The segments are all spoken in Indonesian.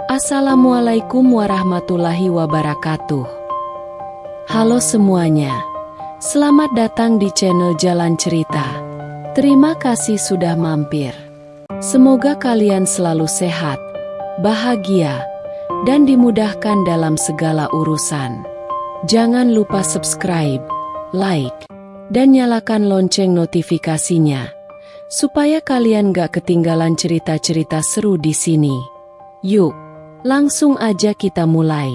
Assalamualaikum warahmatullahi wabarakatuh. Halo semuanya, selamat datang di channel Jalan Cerita. Terima kasih sudah mampir. Semoga kalian selalu sehat, bahagia, dan dimudahkan dalam segala urusan. Jangan lupa subscribe, like, dan nyalakan lonceng notifikasinya, supaya kalian gak ketinggalan cerita-cerita seru di sini. Yuk, langsung aja kita mulai.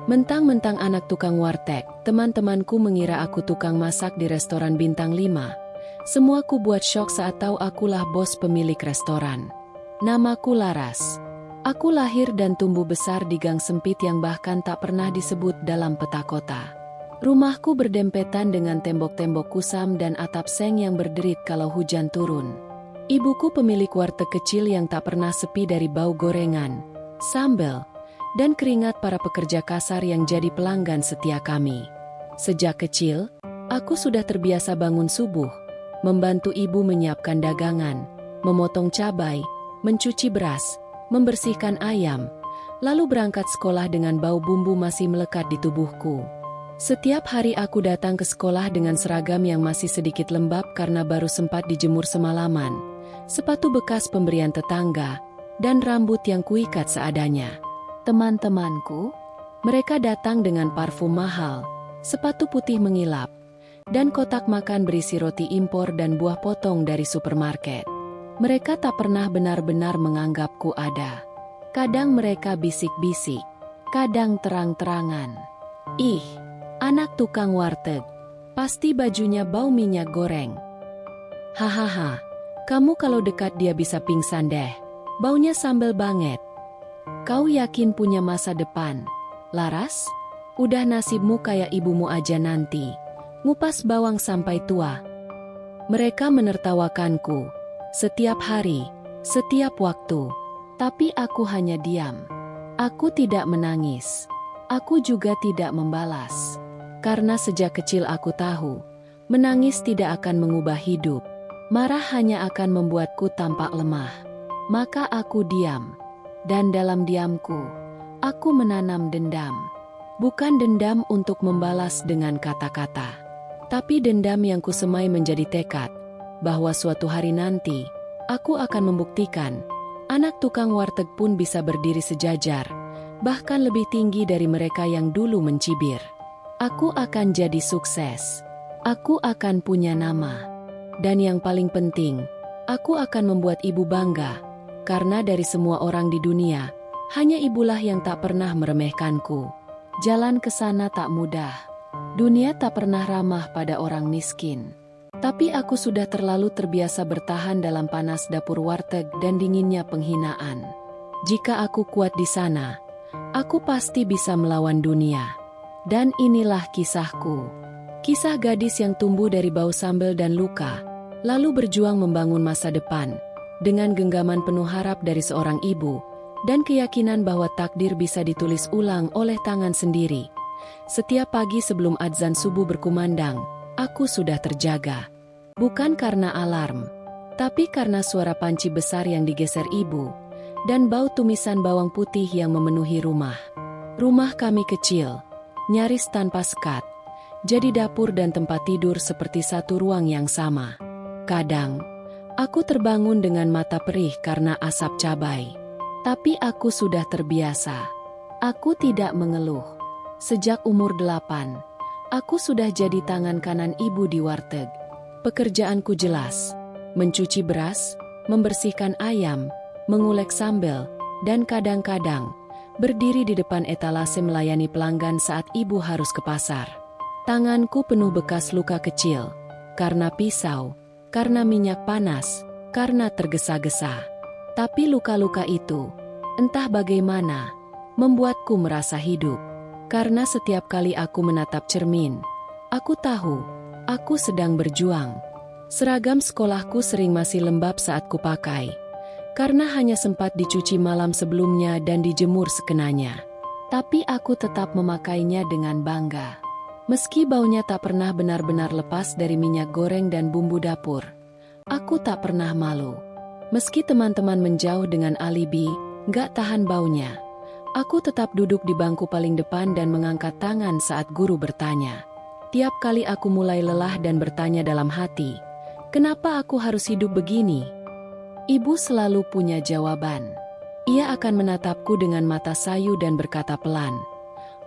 Mentang-mentang anak tukang warteg, teman-temanku mengira aku tukang masak di restoran bintang 5. Semuaku buat syok saat tahu akulah bos pemilik restoran. Namaku Laras. Aku lahir dan tumbuh besar di gang sempit yang bahkan tak pernah disebut dalam peta kota. Rumahku berdempetan dengan tembok-tembok kusam dan atap seng yang berderit kalau hujan turun. Ibuku pemilik warteg kecil yang tak pernah sepi dari bau gorengan, sambal, dan keringat para pekerja kasar yang jadi pelanggan setia kami. Sejak kecil, aku sudah terbiasa bangun subuh, membantu ibu menyiapkan dagangan, memotong cabai, mencuci beras, membersihkan ayam, lalu berangkat sekolah dengan bau bumbu masih melekat di tubuhku. Setiap hari aku datang ke sekolah dengan seragam yang masih sedikit lembab karena baru sempat dijemur semalaman, sepatu bekas pemberian tetangga, dan rambut yang kuikat seadanya. Teman-temanku, mereka datang dengan parfum mahal, sepatu putih mengilap, dan kotak makan berisi roti impor dan buah potong dari supermarket. Mereka tak pernah benar-benar menganggapku ada. Kadang mereka bisik-bisik, kadang terang-terangan. Ih, anak tukang warteg, pasti bajunya bau minyak goreng. Hahaha, kamu kalau dekat dia bisa pingsan deh, baunya sambal banget. Kau yakin punya masa depan, Laras? Udah nasibmu kayak ibumu aja nanti, ngupas bawang sampai tua. Mereka menertawakanku setiap hari, setiap waktu, tapi aku hanya diam. Aku tidak menangis. Aku juga tidak membalas. Karena sejak kecil aku tahu, menangis tidak akan mengubah hidup. Marah hanya akan membuatku tampak lemah. Maka aku diam. Dan dalam diamku, aku menanam dendam. Bukan dendam untuk membalas dengan kata-kata, tapi dendam yang kusemai menjadi tekad, bahwa suatu hari nanti, aku akan membuktikan, anak tukang warteg pun bisa berdiri sejajar, bahkan lebih tinggi dari mereka yang dulu mencibir. Aku akan jadi sukses. Aku akan punya nama. Dan yang paling penting, aku akan membuat ibu bangga. Karena dari semua orang di dunia, hanya ibulah yang tak pernah meremehkanku. Jalan ke sana tak mudah. Dunia tak pernah ramah pada orang miskin. Tapi aku sudah terlalu terbiasa bertahan dalam panas dapur warteg dan dinginnya penghinaan. Jika aku kuat di sana, aku pasti bisa melawan dunia. Dan inilah kisahku. Kisah gadis yang tumbuh dari bau sambal dan luka, lalu berjuang membangun masa depan. Dengan genggaman penuh harap dari seorang ibu, dan keyakinan bahwa takdir bisa ditulis ulang oleh tangan sendiri. Setiap pagi sebelum adzan subuh berkumandang, aku sudah terjaga. Bukan karena alarm, tapi karena suara panci besar yang digeser ibu, dan bau tumisan bawang putih yang memenuhi rumah. Rumah kami kecil, nyaris tanpa sekat, jadi dapur dan tempat tidur seperti satu ruang yang sama. Kadang, aku terbangun dengan mata perih karena asap cabai. Tapi aku sudah terbiasa. Aku tidak mengeluh. Sejak umur 8, aku sudah jadi tangan kanan ibu di warteg. Pekerjaanku jelas, mencuci beras, membersihkan ayam, mengulek sambal, dan kadang-kadang berdiri di depan etalase melayani pelanggan saat ibu harus ke pasar. Tanganku penuh bekas luka kecil, karena pisau, karena minyak panas, karena tergesa-gesa. Tapi luka-luka itu, entah bagaimana, membuatku merasa hidup. Karena setiap kali aku menatap cermin, aku tahu, aku sedang berjuang. Seragam sekolahku sering masih lembab saat kupakai, karena hanya sempat dicuci malam sebelumnya dan dijemur sekenanya. Tapi aku tetap memakainya dengan bangga. Meski baunya tak pernah benar-benar lepas dari minyak goreng dan bumbu dapur, aku tak pernah malu. Meski teman-teman menjauh dengan alibi, gak tahan baunya, aku tetap duduk di bangku paling depan dan mengangkat tangan saat guru bertanya. Tiap kali aku mulai lelah dan bertanya dalam hati, kenapa aku harus hidup begini? Ibu selalu punya jawaban. Ia akan menatapku dengan mata sayu dan berkata pelan,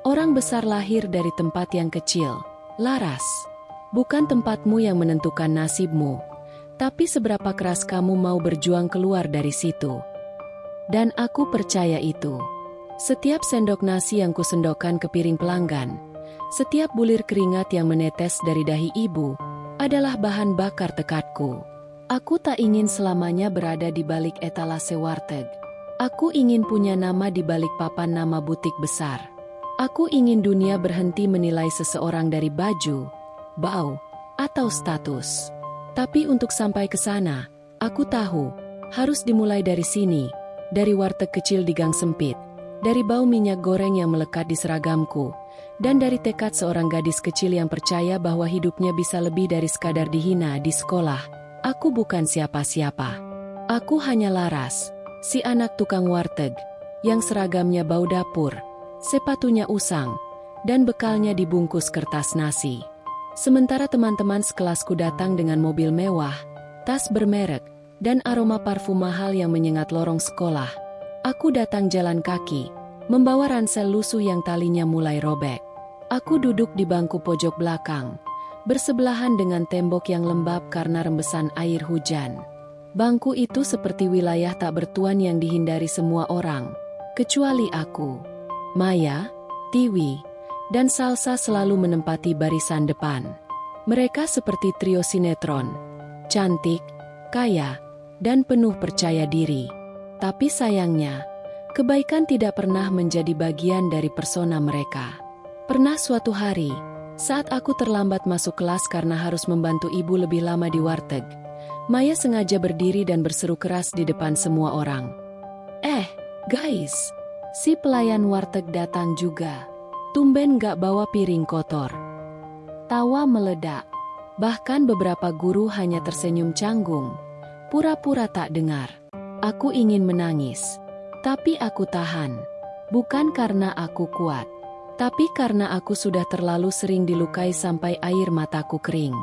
orang besar lahir dari tempat yang kecil, Laras. Bukan tempatmu yang menentukan nasibmu, tapi seberapa keras kamu mau berjuang keluar dari situ. Dan aku percaya itu. Setiap sendok nasi yang kusendokkan ke piring pelanggan, setiap bulir keringat yang menetes dari dahi ibu, adalah bahan bakar tekadku. Aku tak ingin selamanya berada di balik etalase warteg. Aku ingin punya nama di balik papan nama butik besar. Aku ingin dunia berhenti menilai seseorang dari baju, bau, atau status. Tapi untuk sampai ke sana, aku tahu, harus dimulai dari sini, dari warteg kecil di gang sempit, dari bau minyak goreng yang melekat di seragamku, dan dari tekad seorang gadis kecil yang percaya bahwa hidupnya bisa lebih dari sekadar dihina di sekolah. Aku bukan siapa-siapa. Aku hanya Laras, si anak tukang warteg, yang seragamnya bau dapur, sepatunya usang, dan bekalnya dibungkus kertas nasi. Sementara teman-teman sekelasku datang dengan mobil mewah, tas bermerek, dan aroma parfum mahal yang menyengat lorong sekolah, aku datang jalan kaki, membawa ransel lusuh yang talinya mulai robek. Aku duduk di bangku pojok belakang, bersebelahan dengan tembok yang lembab karena rembesan air hujan. Bangku itu seperti wilayah tak bertuan yang dihindari semua orang, kecuali aku. Maya, Tiwi, dan Salsa selalu menempati barisan depan. Mereka seperti trio sinetron, cantik, kaya, dan penuh percaya diri. Tapi sayangnya, kebaikan tidak pernah menjadi bagian dari persona mereka. Pernah suatu hari, saat aku terlambat masuk kelas karena harus membantu ibu lebih lama di warteg, Maya sengaja berdiri dan berseru keras di depan semua orang. Guys, si pelayan warteg datang juga. Tumben gak bawa piring kotor. Tawa meledak. Bahkan beberapa guru hanya tersenyum canggung, pura-pura tak dengar. Aku ingin menangis, tapi aku tahan. Bukan karena aku kuat, tapi karena aku sudah terlalu sering dilukai sampai air mataku kering.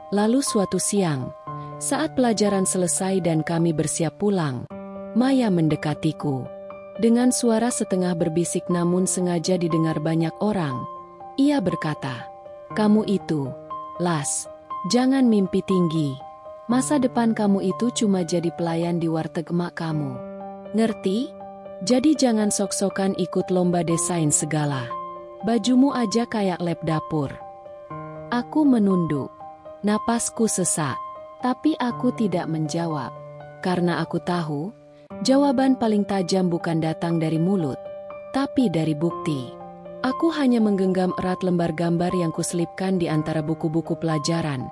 Lalu suatu siang, saat pelajaran selesai dan kami bersiap pulang, Maya mendekatiku. Dengan suara setengah berbisik namun sengaja didengar banyak orang, ia berkata, "Kamu itu, Las, jangan mimpi tinggi. Masa depan kamu itu cuma jadi pelayan di warteg emak kamu. Ngerti? Jadi jangan sok-sokan ikut lomba desain segala. Bajumu aja kayak lab dapur." Aku menunduk. Napasku sesak. Tapi aku tidak menjawab. Karena aku tahu, jawaban paling tajam bukan datang dari mulut, tapi dari bukti. Aku hanya menggenggam erat lembar gambar yang kuselipkan di antara buku-buku pelajaran.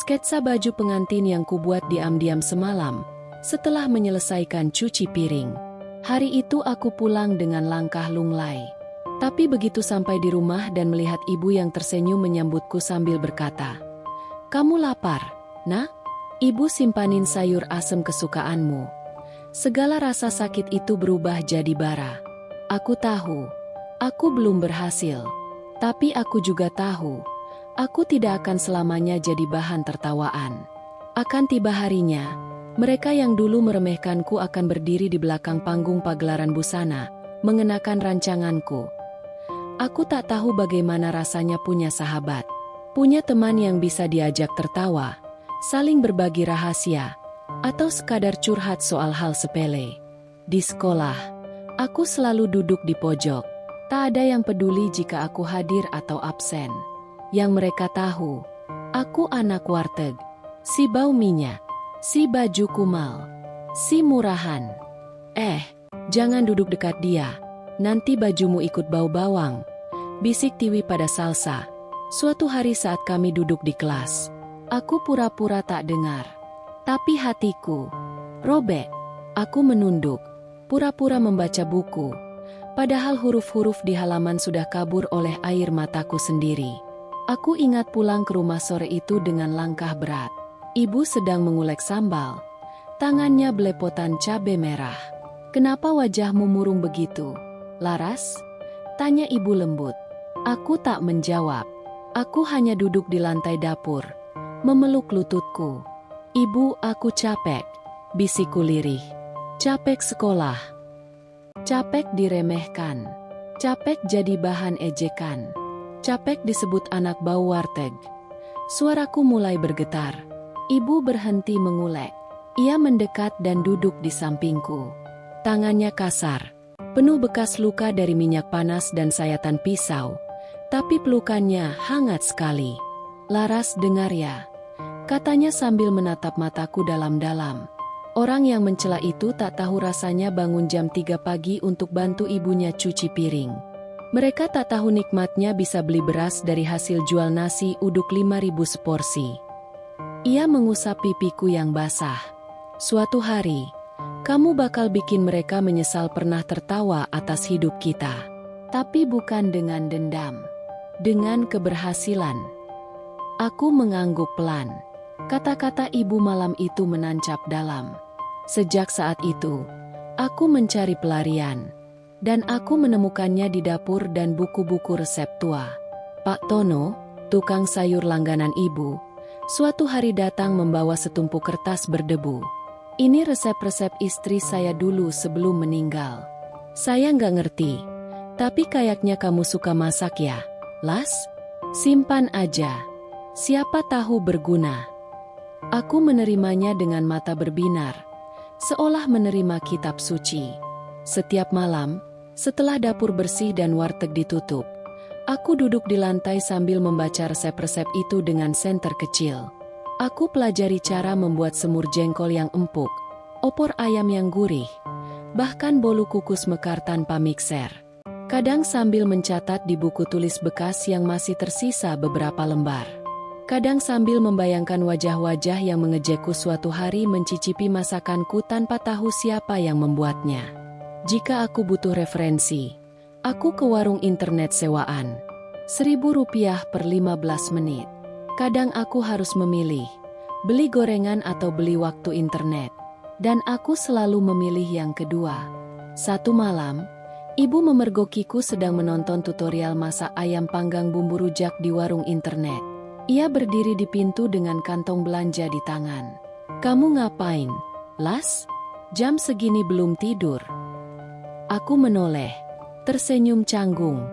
Sketsa baju pengantin yang kubuat diam-diam semalam, setelah menyelesaikan cuci piring. Hari itu aku pulang dengan langkah lunglai. Tapi begitu sampai di rumah dan melihat ibu yang tersenyum menyambutku sambil berkata, "Kamu lapar, nak? Ibu simpanin sayur asem kesukaanmu." Segala rasa sakit itu berubah jadi bara. Aku tahu, aku belum berhasil. Tapi aku juga tahu, aku tidak akan selamanya jadi bahan tertawaan. Akan tiba harinya, mereka yang dulu meremehkanku akan berdiri di belakang panggung pagelaran busana, mengenakan rancanganku. Aku tak tahu bagaimana rasanya punya sahabat, punya teman yang bisa diajak tertawa, saling berbagi rahasia, atau sekadar curhat soal hal sepele. Di sekolah, aku selalu duduk di pojok. Tak ada yang peduli jika aku hadir atau absen. Yang mereka tahu, aku anak warteg, si bau minyak, si baju kumal, si murahan. Jangan duduk dekat dia, nanti bajumu ikut bau bawang, bisik Tiwi pada Salsa. Suatu hari saat kami duduk di kelas, aku pura-pura tak dengar. Tapi hatiku robek. Aku menunduk, pura-pura membaca buku, padahal huruf-huruf di halaman sudah kabur oleh air mataku sendiri. Aku ingat pulang ke rumah sore itu dengan langkah berat. Ibu sedang mengulek sambal, tangannya belepotan cabai merah. "Kenapa wajahmu murung begitu, Laras?" tanya ibu lembut. Aku tak menjawab. Aku hanya duduk di lantai dapur, memeluk lututku. "Ibu, aku capek," bisikku lirih. "Capek sekolah. Capek diremehkan. Capek jadi bahan ejekan. Capek disebut anak bau warteg." Suaraku mulai bergetar. Ibu berhenti mengulek. Ia mendekat dan duduk di sampingku. Tangannya kasar, penuh bekas luka dari minyak panas dan sayatan pisau. Tapi pelukannya hangat sekali. "Laras, dengar ya," katanya sambil menatap mataku dalam-dalam. Orang yang mencela itu tak tahu rasanya bangun jam 3 pagi untuk bantu ibunya cuci piring. Mereka tak tahu nikmatnya bisa beli beras dari hasil jual nasi uduk 5.000 seporsi. Ia mengusap pipiku yang basah. "Suatu hari, kamu bakal bikin mereka menyesal pernah tertawa atas hidup kita. Tapi bukan dengan dendam. Dengan keberhasilan." Aku mengangguk pelan. Kata-kata ibu malam itu menancap dalam. Sejak saat itu, aku mencari pelarian. Dan aku menemukannya di dapur dan buku-buku resep tua. Pak Tono, tukang sayur langganan ibu, suatu hari datang membawa setumpuk kertas berdebu. "Ini resep-resep istri saya dulu sebelum meninggal. Saya nggak ngerti, tapi kayaknya kamu suka masak ya, Las? Simpan aja. Siapa tahu berguna." Aku menerimanya dengan mata berbinar, seolah menerima kitab suci. Setiap malam, setelah dapur bersih dan warteg ditutup, aku duduk di lantai sambil membaca resep-resep itu dengan senter kecil. Aku pelajari cara membuat semur jengkol yang empuk, opor ayam yang gurih, bahkan bolu kukus mekar tanpa mixer. Kadang sambil mencatat di buku tulis bekas yang masih tersisa beberapa lembar. Kadang sambil membayangkan wajah-wajah yang mengejekku suatu hari mencicipi masakanku tanpa tahu siapa yang membuatnya. Jika aku butuh referensi, aku ke warung internet sewaan. Rp1.000 per 15 menit. Kadang aku harus memilih, beli gorengan atau beli waktu internet. Dan aku selalu memilih yang kedua. Satu malam, ibu memergokiku sedang menonton tutorial masak ayam panggang bumbu rujak di warung internet. Ia berdiri di pintu dengan kantong belanja di tangan. "Kamu ngapain, Las? Jam segini belum tidur?" Aku menoleh, tersenyum canggung.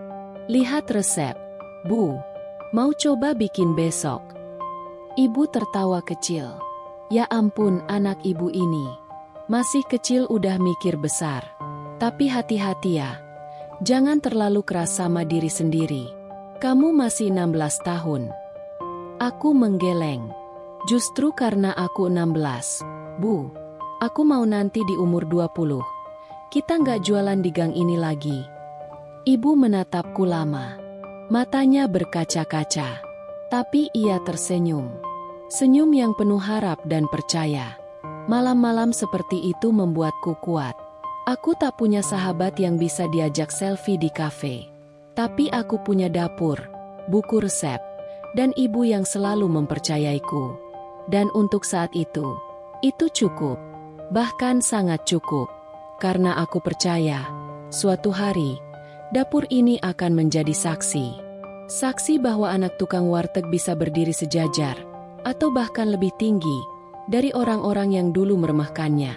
"Lihat resep, Bu. Mau coba bikin besok?" Ibu tertawa kecil. Ya ampun, anak ibu ini. Masih kecil udah mikir besar. Tapi hati-hati ya. Jangan terlalu keras sama diri sendiri. Kamu masih 16 tahun. Aku menggeleng. "Justru karena aku 16, Bu. Aku mau nanti di umur 20. Kita nggak jualan di gang ini lagi." Ibu menatapku lama. Matanya berkaca-kaca. Tapi ia tersenyum. Senyum yang penuh harap dan percaya. Malam-malam seperti itu membuatku kuat. Aku tak punya sahabat yang bisa diajak selfie di kafe. Tapi aku punya dapur, buku resep, dan ibu yang selalu mempercayaiku. Dan untuk saat itu cukup. Bahkan sangat cukup. Karena aku percaya, suatu hari, dapur ini akan menjadi saksi. Saksi bahwa anak tukang warteg bisa berdiri sejajar, atau bahkan lebih tinggi, dari orang-orang yang dulu meremehkannya.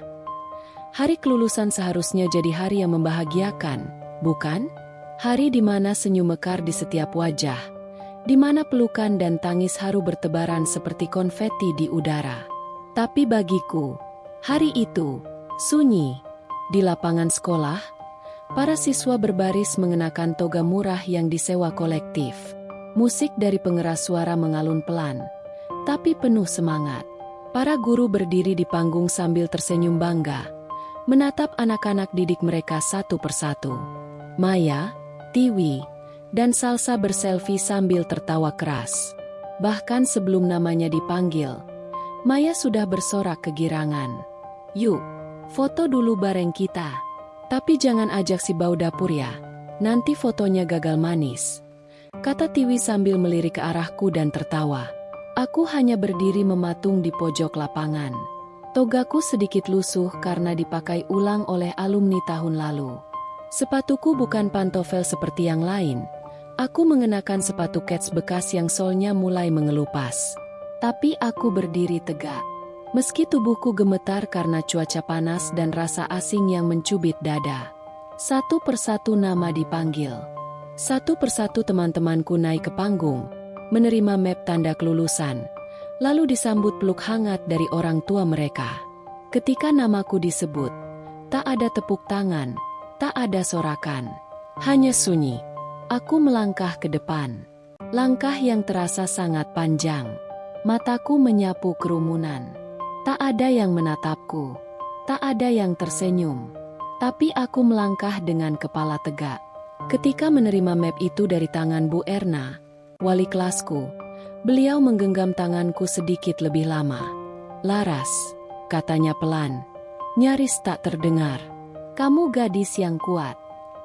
Hari kelulusan seharusnya jadi hari yang membahagiakan, bukan? Hari di mana senyum mekar di setiap wajah, di mana pelukan dan tangis haru bertebaran seperti konfeti di udara. Tapi bagiku, hari itu sunyi. Di lapangan sekolah, para siswa berbaris mengenakan toga murah yang disewa kolektif. Musik dari pengeras suara mengalun pelan, tapi penuh semangat. Para guru berdiri di panggung sambil tersenyum bangga, menatap anak-anak didik mereka satu persatu. Maya, Tiwi, dan Salsa berselfie sambil tertawa keras. Bahkan sebelum namanya dipanggil, Maya sudah bersorak kegirangan. "Yuk, Foto dulu bareng kita. Tapi jangan ajak si bau dapur ya. Nanti fotonya gagal manis. Kata Tiwi sambil melirik ke arahku dan tertawa. Aku hanya berdiri mematung di pojok lapangan. Togaku sedikit lusuh karena dipakai ulang oleh alumni tahun lalu. Sepatuku bukan pantofel seperti yang lain. Aku mengenakan sepatu kets bekas yang solnya mulai mengelupas. Tapi aku berdiri tegak. Meski tubuhku gemetar karena cuaca panas dan rasa asing yang mencubit dada. Satu persatu nama dipanggil. Satu persatu teman-temanku naik ke panggung, menerima map tanda kelulusan, lalu disambut peluk hangat dari orang tua mereka. Ketika namaku disebut, tak ada tepuk tangan, tak ada sorakan. Hanya sunyi. Aku melangkah ke depan. Langkah yang terasa sangat panjang. Mataku menyapu kerumunan. Tak ada yang menatapku. Tak ada yang tersenyum. Tapi aku melangkah dengan kepala tegak. Ketika menerima map itu dari tangan Bu Erna, wali kelasku, beliau menggenggam tanganku sedikit lebih lama. "Laras," katanya pelan, nyaris tak terdengar. "Kamu gadis yang kuat.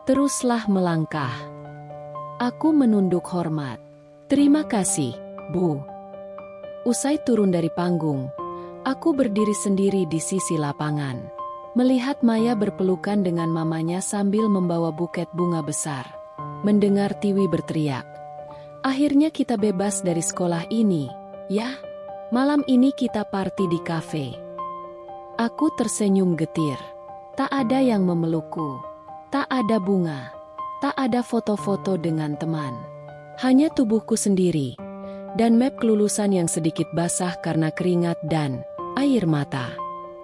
Teruslah melangkah." Aku menunduk hormat. "Terima kasih, Bu." Usai turun dari panggung, aku berdiri sendiri di sisi lapangan, melihat Maya berpelukan dengan mamanya sambil membawa buket bunga besar. Mendengar Tiwi berteriak, "Akhirnya kita bebas dari sekolah ini, ya? Malam ini kita party di kafe." Aku tersenyum getir. Tak ada yang memelukku. Tak ada bunga. Tak ada foto-foto dengan teman. Hanya tubuhku sendiri. Dan map kelulusan yang sedikit basah karena keringat dan air mata.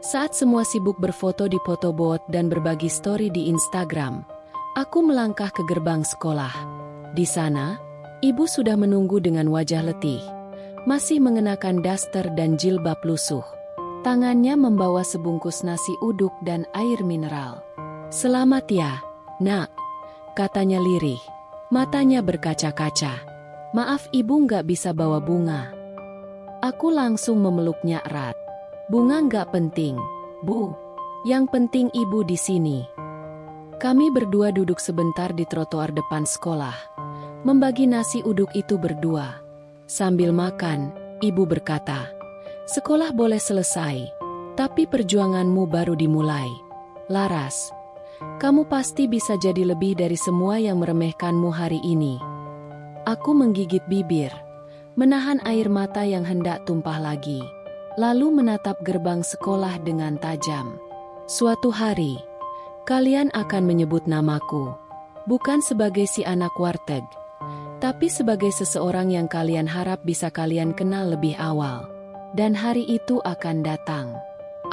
Saat semua sibuk berfoto di photobooth dan berbagi story di Instagram, aku melangkah ke gerbang sekolah. Di sana, ibu sudah menunggu dengan wajah letih, masih mengenakan daster dan jilbab lusuh. Tangannya membawa sebungkus nasi uduk dan air mineral. "Selamat ya, Nak," katanya lirih. Matanya berkaca-kaca. "Maaf ibu nggak bisa bawa bunga." Aku langsung memeluknya erat. "Bunga nggak penting, Bu. Yang penting ibu di sini." Kami berdua duduk sebentar di trotoar depan sekolah, membagi nasi uduk itu berdua. Sambil makan, ibu berkata, "Sekolah boleh selesai, tapi perjuanganmu baru dimulai. Laras, kamu pasti bisa jadi lebih dari semua yang meremehkanmu hari ini." Aku menggigit bibir, menahan air mata yang hendak tumpah lagi, lalu menatap gerbang sekolah dengan tajam. "Suatu hari, kalian akan menyebut namaku, bukan sebagai si anak warteg, tapi sebagai seseorang yang kalian harap bisa kalian kenal lebih awal. Dan hari itu akan datang."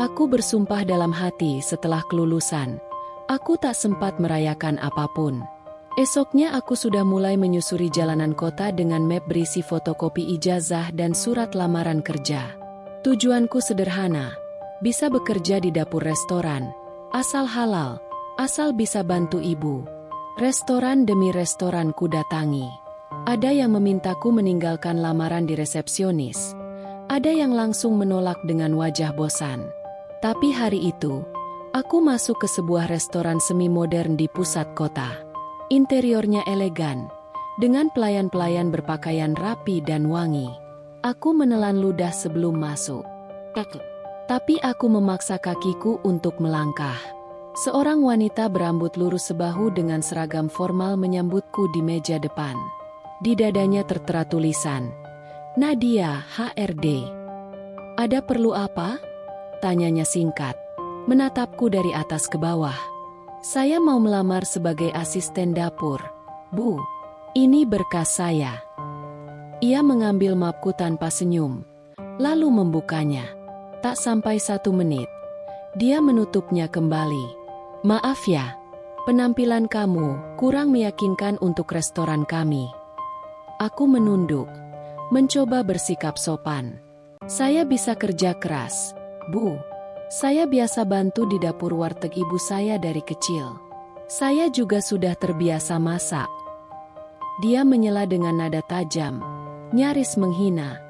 Aku bersumpah dalam hati setelah kelulusan. Aku tak sempat merayakan apapun. Esoknya aku sudah mulai menyusuri jalanan kota dengan map berisi fotokopi ijazah dan surat lamaran kerja. Tujuanku sederhana, bisa bekerja di dapur restoran, asal halal, asal bisa bantu ibu. Restoran demi restoran ku datangi. Ada yang memintaku meninggalkan lamaran di resepsionis. Ada yang langsung menolak dengan wajah bosan. Tapi hari itu, aku masuk ke sebuah restoran semi-modern di pusat kota. Interiornya elegan, dengan pelayan-pelayan berpakaian rapi dan wangi. Aku menelan ludah sebelum masuk. Tapi aku memaksa kakiku untuk melangkah. Seorang wanita berambut lurus sebahu dengan seragam formal menyambutku di meja depan. Di dadanya tertera tulisan, "Nadia, HRD." "Ada perlu apa?" tanyanya singkat, menatapku dari atas ke bawah. "Saya mau melamar sebagai asisten dapur, Bu. Ini berkas saya." Ia mengambil mapku tanpa senyum, lalu membukanya. Tak sampai 1 menit, dia menutupnya kembali. "Maaf ya, penampilan kamu kurang meyakinkan untuk restoran kami." Aku menunduk, mencoba bersikap sopan. "Saya bisa kerja keras, Bu. Saya biasa bantu di dapur warteg ibu saya dari kecil. Saya juga sudah terbiasa masak." Dia menyela dengan nada tajam, nyaris menghina.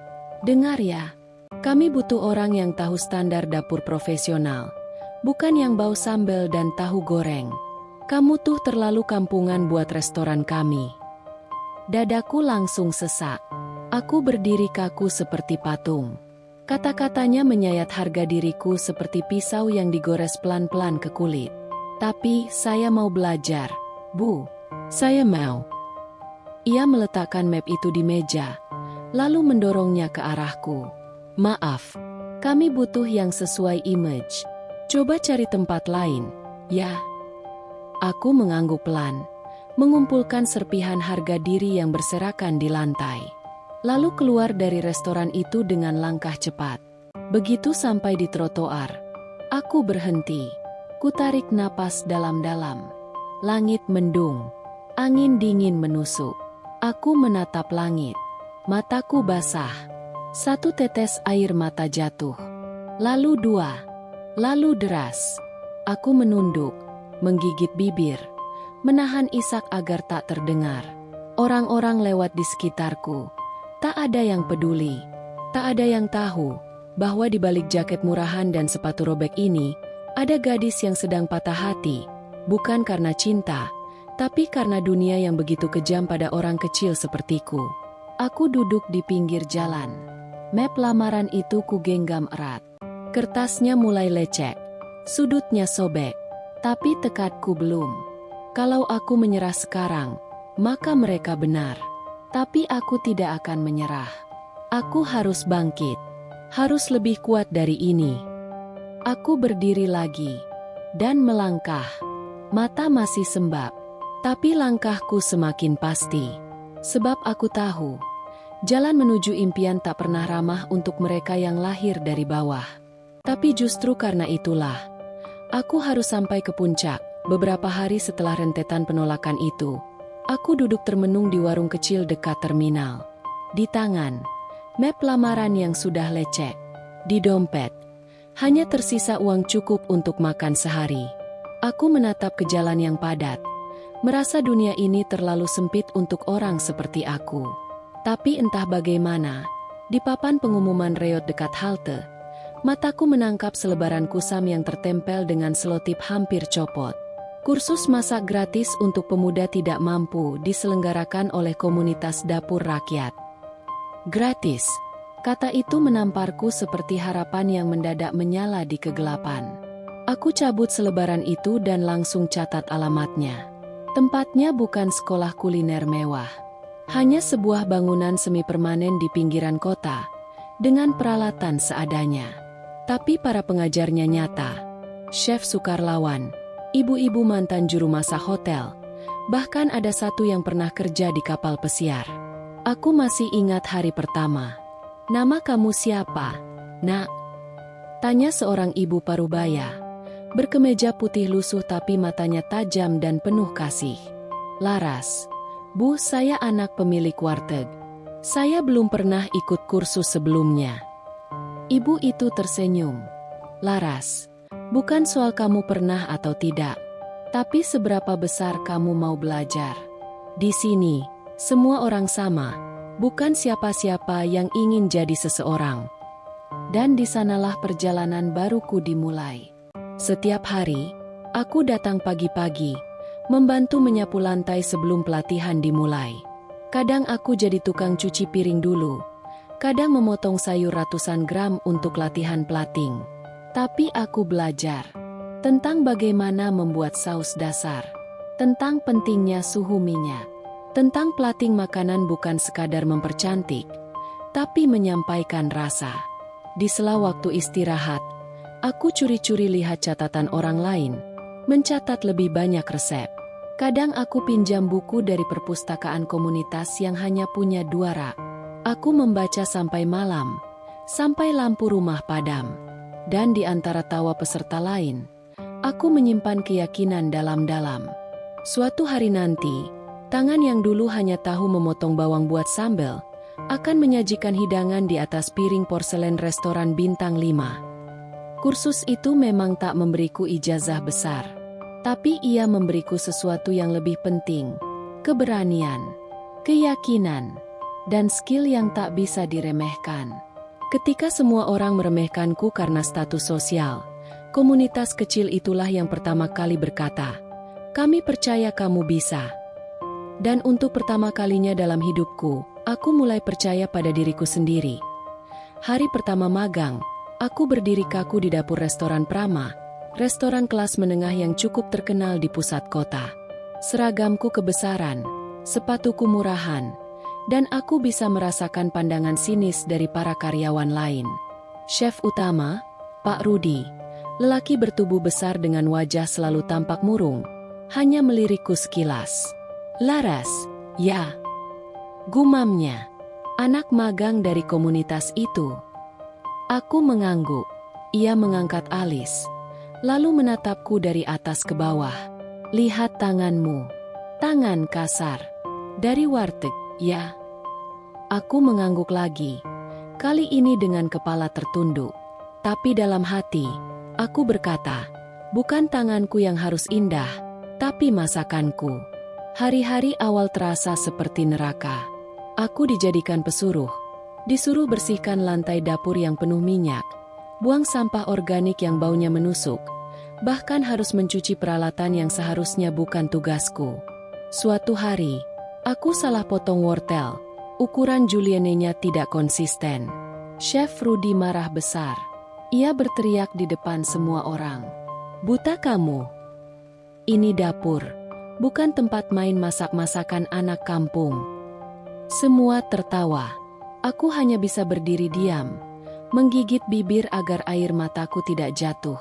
"Dengar ya, kami butuh orang yang tahu standar dapur profesional, Bukan yang bau sambal dan tahu goreng. Kamu tuh terlalu kampungan buat restoran kami. Dadaku langsung sesak. Aku berdiri kaku seperti patung. Kata-katanya menyayat harga diriku seperti pisau yang digores pelan-pelan ke kulit. Tapi, saya mau belajar. Bu, saya mau. Ia meletakkan map itu di meja, lalu mendorongnya ke arahku. Maaf, kami butuh yang sesuai image. Coba cari tempat lain, ya. Aku mengangguk pelan, mengumpulkan serpihan harga diri yang berserakan di lantai. Lalu keluar dari restoran itu dengan langkah cepat. Begitu sampai di trotoar, aku berhenti. Kutarik napas dalam-dalam. Langit mendung, angin dingin menusuk. Aku menatap langit. Mataku basah. Satu tetes air mata jatuh. Lalu dua. Lalu deras. Aku menunduk, menggigit bibir, menahan isak agar tak terdengar. Orang-orang lewat di sekitarku. Tak ada yang peduli. Tak ada yang tahu bahwa di balik jaket murahan dan sepatu robek ini, ada gadis yang sedang patah hati. Bukan karena cinta, tapi karena dunia yang begitu kejam pada orang kecil sepertiku. Aku duduk di pinggir jalan. Map lamaran itu kugenggam erat. Kertasnya mulai lecek. Sudutnya sobek. Tapi tekadku belum. Kalau aku menyerah sekarang, maka mereka benar. Tapi aku tidak akan menyerah. Aku harus bangkit. Harus lebih kuat dari ini. Aku berdiri lagi. Dan melangkah. Mata masih sembab. Tapi langkahku semakin pasti. Sebab aku tahu, jalan menuju impian tak pernah ramah untuk mereka yang lahir dari bawah. Tapi justru karena itulah, aku harus sampai ke puncak. Beberapa hari setelah rentetan penolakan itu, aku duduk termenung di warung kecil dekat terminal. Di tangan, map lamaran yang sudah lecek. Di dompet, hanya tersisa uang cukup untuk makan sehari. Aku menatap ke jalan yang padat. Merasa dunia ini terlalu sempit untuk orang seperti aku. Tapi entah bagaimana, di papan pengumuman reot dekat halte, mataku menangkap selebaran kusam yang tertempel dengan selotip hampir copot. Kursus masak gratis untuk pemuda tidak mampu diselenggarakan oleh komunitas dapur rakyat. Gratis, kata itu menamparku seperti harapan yang mendadak menyala di kegelapan. Aku cabut selebaran itu dan langsung catat alamatnya. Tempatnya bukan sekolah kuliner mewah. Hanya sebuah bangunan semi permanen di pinggiran kota, dengan peralatan seadanya. Tapi para pengajarnya nyata. Chef Sukarlawan, ibu-ibu mantan juru masak hotel, bahkan ada satu yang pernah kerja di kapal pesiar. Aku masih ingat hari pertama. Nama kamu siapa, Nak? Tanya seorang ibu parubaya. Berkemeja putih lusuh tapi matanya tajam dan penuh kasih. Laras. Bu, saya anak pemilik warteg. Saya belum pernah ikut kursus sebelumnya. Ibu itu tersenyum. Laras, bukan soal kamu pernah atau tidak, tapi seberapa besar kamu mau belajar. Di sini, semua orang sama, bukan siapa-siapa yang ingin jadi seseorang. Dan di sanalah perjalanan baruku dimulai. Setiap hari, aku datang pagi-pagi, membantu menyapu lantai sebelum pelatihan dimulai. Kadang aku jadi tukang cuci piring dulu, kadang memotong sayur ratusan gram untuk latihan plating. Tapi aku belajar tentang bagaimana membuat saus dasar, tentang pentingnya suhu minyak, tentang plating makanan bukan sekadar mempercantik, tapi menyampaikan rasa. Di sela waktu istirahat, aku curi-curi lihat catatan orang lain, mencatat lebih banyak resep. Kadang aku pinjam buku dari perpustakaan komunitas yang hanya punya 2 rak. Aku membaca sampai malam, sampai lampu rumah padam. Dan di antara tawa peserta lain, aku menyimpan keyakinan dalam-dalam. Suatu hari nanti, tangan yang dulu hanya tahu memotong bawang buat sambal, akan menyajikan hidangan di atas piring porselen restoran bintang 5. Kursus itu memang tak memberiku ijazah besar, tapi ia memberiku sesuatu yang lebih penting, keberanian, keyakinan, dan skill yang tak bisa diremehkan. Ketika semua orang meremehkanku karena status sosial, Komunitas kecil itulah yang pertama kali berkata, "Kami percaya kamu bisa." Dan untuk pertama kalinya dalam hidupku, aku mulai percaya pada diriku sendiri. Hari pertama magang, aku berdiri kaku di dapur restoran Prama, restoran kelas menengah yang cukup terkenal di pusat kota. Seragamku kebesaran, sepatuku murahan, dan aku bisa merasakan pandangan sinis dari para karyawan lain. Chef utama, Pak Rudi, lelaki bertubuh besar dengan wajah selalu tampak murung, hanya melirikku sekilas. "Laras, ya," gumamnya, "anak magang dari komunitas itu." Aku mengangguk. Ia mengangkat alis, lalu menatapku dari atas ke bawah. "Lihat tanganmu. Tangan kasar. Dari warteg, ya?" Aku mengangguk lagi, kali ini dengan kepala tertunduk. Tapi dalam hati, aku berkata, bukan tanganku yang harus indah, tapi masakanku. Hari-hari awal terasa seperti neraka. Aku dijadikan pesuruh, disuruh bersihkan lantai dapur yang penuh minyak, buang sampah organik yang baunya menusuk, bahkan harus mencuci peralatan yang seharusnya bukan tugasku. Suatu hari, aku salah potong wortel. Ukuran julienne-nya tidak konsisten. Chef Rudi marah besar. Ia berteriak di depan semua orang. "Buta kamu? Ini dapur, bukan tempat main masak-masakan anak kampung." Semua tertawa. Aku hanya bisa berdiri diam, menggigit bibir agar air mataku tidak jatuh.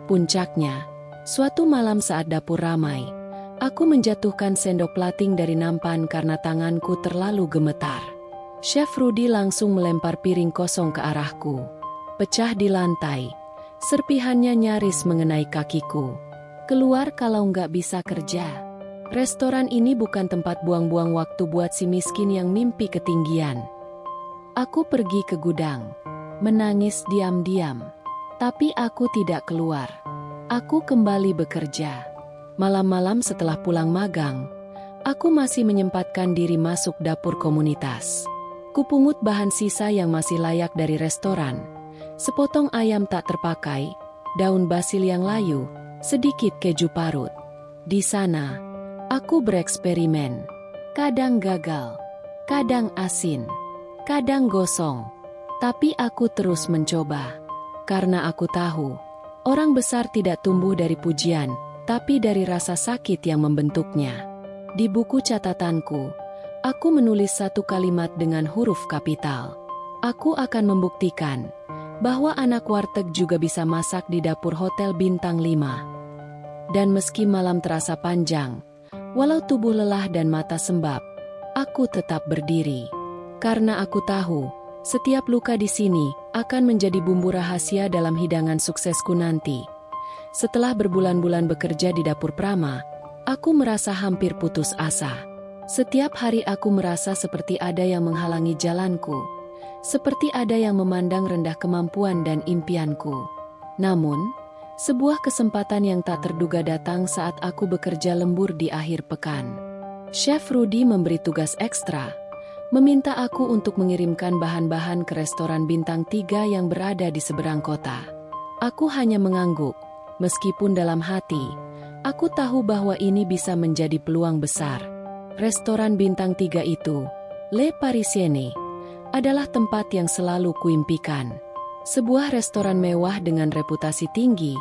Puncaknya, suatu malam saat dapur ramai, aku menjatuhkan sendok plating dari nampan karena tanganku terlalu gemetar. Chef Rudi langsung melempar piring kosong ke arahku. Pecah di lantai. Serpihannya nyaris mengenai kakiku. "Keluar kalau nggak bisa kerja. Restoran ini bukan tempat buang-buang waktu buat si miskin yang mimpi ketinggian." Aku pergi ke gudang, menangis diam-diam. Tapi aku tidak keluar. Aku kembali bekerja. Malam-malam setelah pulang magang, aku masih menyempatkan diri masuk dapur komunitas. Kupungut bahan sisa yang masih layak dari restoran, sepotong ayam tak terpakai, daun basil yang layu, sedikit keju parut. Di sana, aku bereksperimen. Kadang gagal, kadang asin, kadang gosong. Tapi aku terus mencoba. Karena aku tahu, orang besar tidak tumbuh dari pujian, tapi dari rasa sakit yang membentuknya. Di buku catatanku, aku menulis satu kalimat dengan huruf kapital. Aku akan membuktikan bahwa anak warteg juga bisa masak di dapur hotel bintang 5. Dan meski malam terasa panjang, walau tubuh lelah dan mata sembab, aku tetap berdiri. Karena aku tahu, setiap luka di sini akan menjadi bumbu rahasia dalam hidangan suksesku nanti. Setelah berbulan-bulan bekerja di dapur Prama, aku merasa hampir putus asa. Setiap hari aku merasa seperti ada yang menghalangi jalanku, seperti ada yang memandang rendah kemampuan dan impianku. Namun, sebuah kesempatan yang tak terduga datang saat aku bekerja lembur di akhir pekan. Chef Rudi memberi tugas ekstra, meminta aku untuk mengirimkan bahan-bahan ke restoran bintang 3 yang berada di seberang kota. Aku hanya mengangguk. Meskipun dalam hati, aku tahu bahwa ini bisa menjadi peluang besar. Restoran bintang 3 itu, Le Parisienne, adalah tempat yang selalu kuimpikan. Sebuah restoran mewah dengan reputasi tinggi,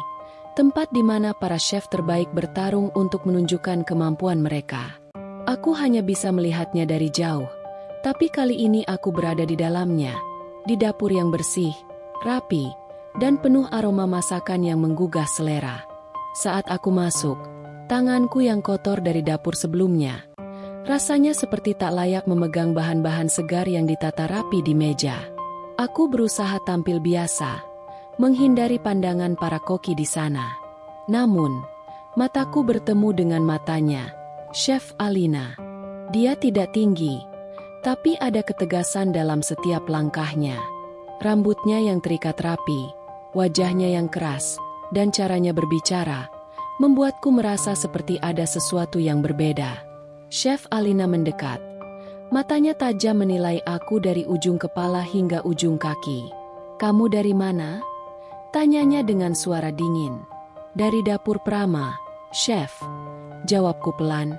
tempat di mana para chef terbaik bertarung untuk menunjukkan kemampuan mereka. Aku hanya bisa melihatnya dari jauh, tapi kali ini aku berada di dalamnya, di dapur yang bersih, rapi, dan penuh aroma masakan yang menggugah selera. Saat aku masuk, tanganku yang kotor dari dapur sebelumnya, rasanya seperti tak layak memegang bahan-bahan segar yang ditata rapi di meja. Aku berusaha tampil biasa, menghindari pandangan para koki di sana. Namun, mataku bertemu dengan matanya, Chef Alina. Dia tidak tinggi, tapi ada ketegasan dalam setiap langkahnya. Rambutnya yang terikat rapi, wajahnya yang keras, dan caranya berbicara, membuatku merasa seperti ada sesuatu yang berbeda. Chef Alina mendekat. Matanya tajam menilai aku dari ujung kepala hingga ujung kaki. "Kamu dari mana?" Tanyanya dengan suara dingin. Dari dapur Prama, Chef. Jawabku pelan.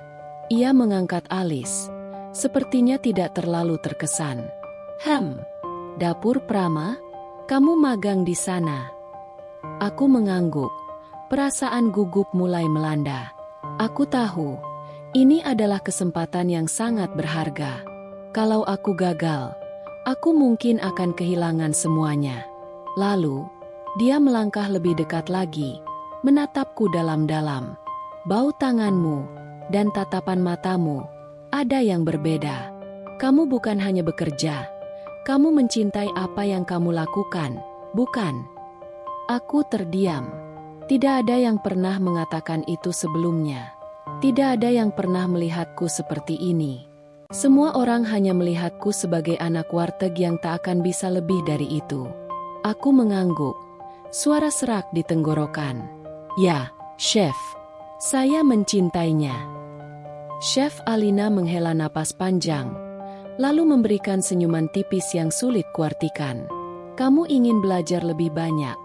Ia mengangkat alis. Sepertinya tidak terlalu terkesan. Dapur Prama? Kamu magang di sana? Aku mengangguk. Perasaan gugup mulai melanda. Aku tahu, ini adalah kesempatan yang sangat berharga. Kalau aku gagal, aku mungkin akan kehilangan semuanya. Lalu, dia melangkah lebih dekat lagi, menatapku dalam-dalam. Bau tanganmu dan tatapan matamu ada yang berbeda. Kamu bukan hanya bekerja, kamu mencintai apa yang kamu lakukan, bukan? Aku terdiam. Tidak ada yang pernah mengatakan itu sebelumnya. Tidak ada yang pernah melihatku seperti ini. Semua orang hanya melihatku sebagai anak warteg yang tak akan bisa lebih dari itu. Aku mengangguk. Suara serak di tenggorokan. Ya, Chef. Saya mencintainya. Chef Alina menghela napas panjang, lalu memberikan senyuman tipis yang sulit kuartikan. Kamu ingin belajar lebih banyak,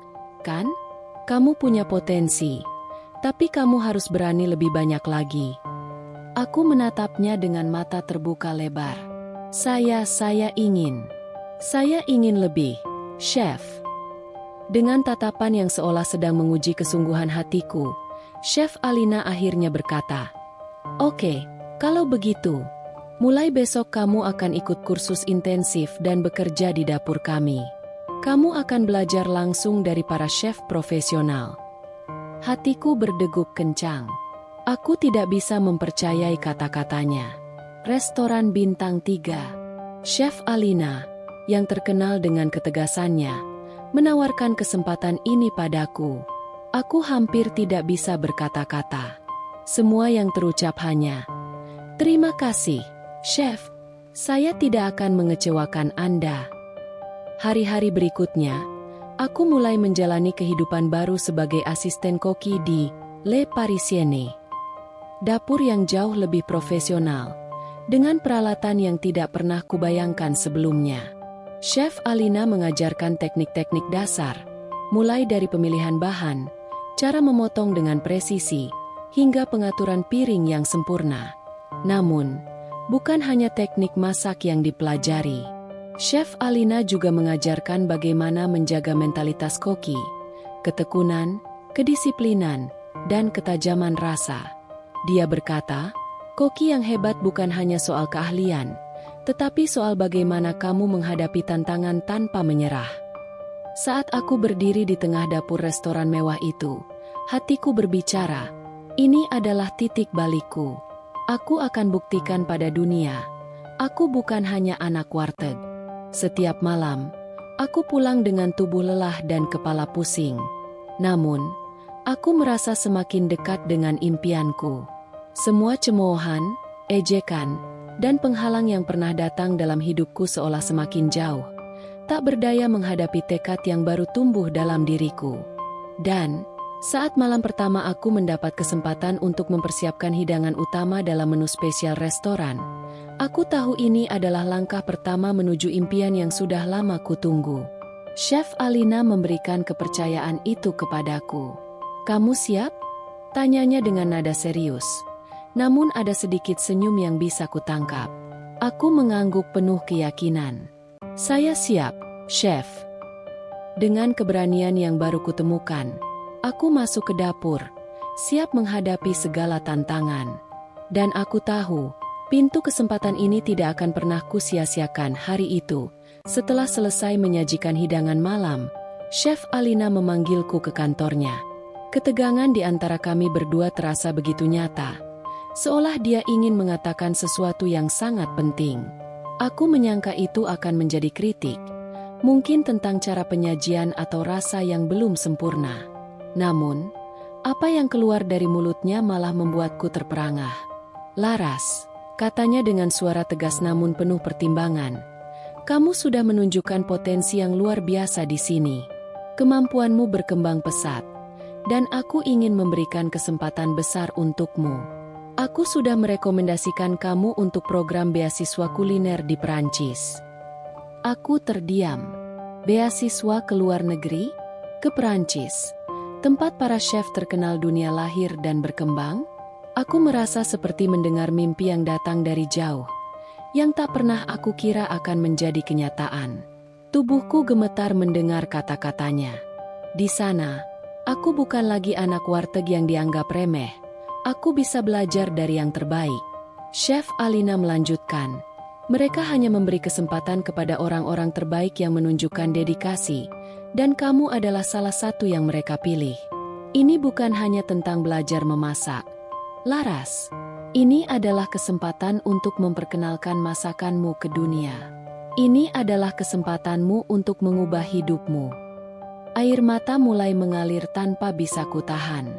kan? Kamu punya potensi, tapi kamu harus berani lebih banyak lagi. Aku menatapnya dengan mata terbuka lebar. Saya ingin lebih, Chef. Dengan tatapan yang seolah sedang menguji kesungguhan hatiku, Chef Alina akhirnya berkata, "Oke, kalau begitu, mulai besok kamu akan ikut kursus intensif dan bekerja di dapur kami. Kamu akan belajar langsung dari para chef profesional." Hatiku berdegup kencang. Aku tidak bisa mempercayai kata-katanya. Restoran bintang 3. Chef Alina, yang terkenal dengan ketegasannya, menawarkan kesempatan ini padaku. Aku hampir tidak bisa berkata-kata. Semua yang terucap hanya, "Terima kasih, Chef. Saya tidak akan mengecewakan Anda." Hari-hari berikutnya, aku mulai menjalani kehidupan baru sebagai asisten koki di Le Parisienne. Dapur yang jauh lebih profesional, dengan peralatan yang tidak pernah kubayangkan sebelumnya. Chef Alina mengajarkan teknik-teknik dasar, mulai dari pemilihan bahan, cara memotong dengan presisi, hingga pengaturan piring yang sempurna. Namun, bukan hanya teknik masak yang dipelajari. Chef Alina juga mengajarkan bagaimana menjaga mentalitas koki, ketekunan, kedisiplinan, dan ketajaman rasa. Dia berkata, koki yang hebat bukan hanya soal keahlian, tetapi soal bagaimana kamu menghadapi tantangan tanpa menyerah. Saat aku berdiri di tengah dapur restoran mewah itu, hatiku berbicara, ini adalah titik balikku. Aku akan buktikan pada dunia, aku bukan hanya anak warteg. Setiap malam, aku pulang dengan tubuh lelah dan kepala pusing. Namun, aku merasa semakin dekat dengan impianku. Semua cemoohan, ejekan, dan penghalang yang pernah datang dalam hidupku seolah semakin jauh, tak berdaya menghadapi tekad yang baru tumbuh dalam diriku. Dan, saat malam pertama aku mendapat kesempatan untuk mempersiapkan hidangan utama dalam menu spesial restoran, aku tahu ini adalah langkah pertama menuju impian yang sudah lama kutunggu. Chef Alina memberikan kepercayaan itu kepadaku. "Kamu siap?" Tanyanya dengan nada serius. Namun ada sedikit senyum yang bisa kutangkap. Aku mengangguk penuh keyakinan. "Saya siap, Chef." Dengan keberanian yang baru kutemukan, aku masuk ke dapur, siap menghadapi segala tantangan. Dan aku tahu, pintu kesempatan ini tidak akan pernah kusia-siakan. Hari itu, setelah selesai menyajikan hidangan malam, Chef Alina memanggilku ke kantornya. Ketegangan di antara kami berdua terasa begitu nyata, seolah dia ingin mengatakan sesuatu yang sangat penting. Aku menyangka itu akan menjadi kritik, mungkin tentang cara penyajian atau rasa yang belum sempurna. Namun, apa yang keluar dari mulutnya malah membuatku terperangah. "Laras," katanya dengan suara tegas namun penuh pertimbangan, "kamu sudah menunjukkan potensi yang luar biasa di sini. Kemampuanmu berkembang pesat, dan aku ingin memberikan kesempatan besar untukmu. Aku sudah merekomendasikan kamu untuk program beasiswa kuliner di Perancis." Aku terdiam. Beasiswa ke luar negeri? ke Perancis, tempat para chef terkenal dunia lahir dan berkembang. Aku merasa seperti mendengar mimpi yang datang dari jauh, yang tak pernah aku kira akan menjadi kenyataan. Tubuhku gemetar mendengar kata-katanya. Di sana, aku bukan lagi anak warteg yang dianggap remeh. Aku bisa belajar dari yang terbaik. Chef Alina melanjutkan. Mereka hanya memberi kesempatan kepada orang-orang terbaik yang menunjukkan dedikasi, dan kamu adalah salah satu yang mereka pilih. Ini bukan hanya tentang belajar memasak, Laras. Ini adalah kesempatan untuk memperkenalkan masakanmu ke dunia. Ini adalah kesempatanmu untuk mengubah hidupmu. Air mata mulai mengalir tanpa bisa kutahan.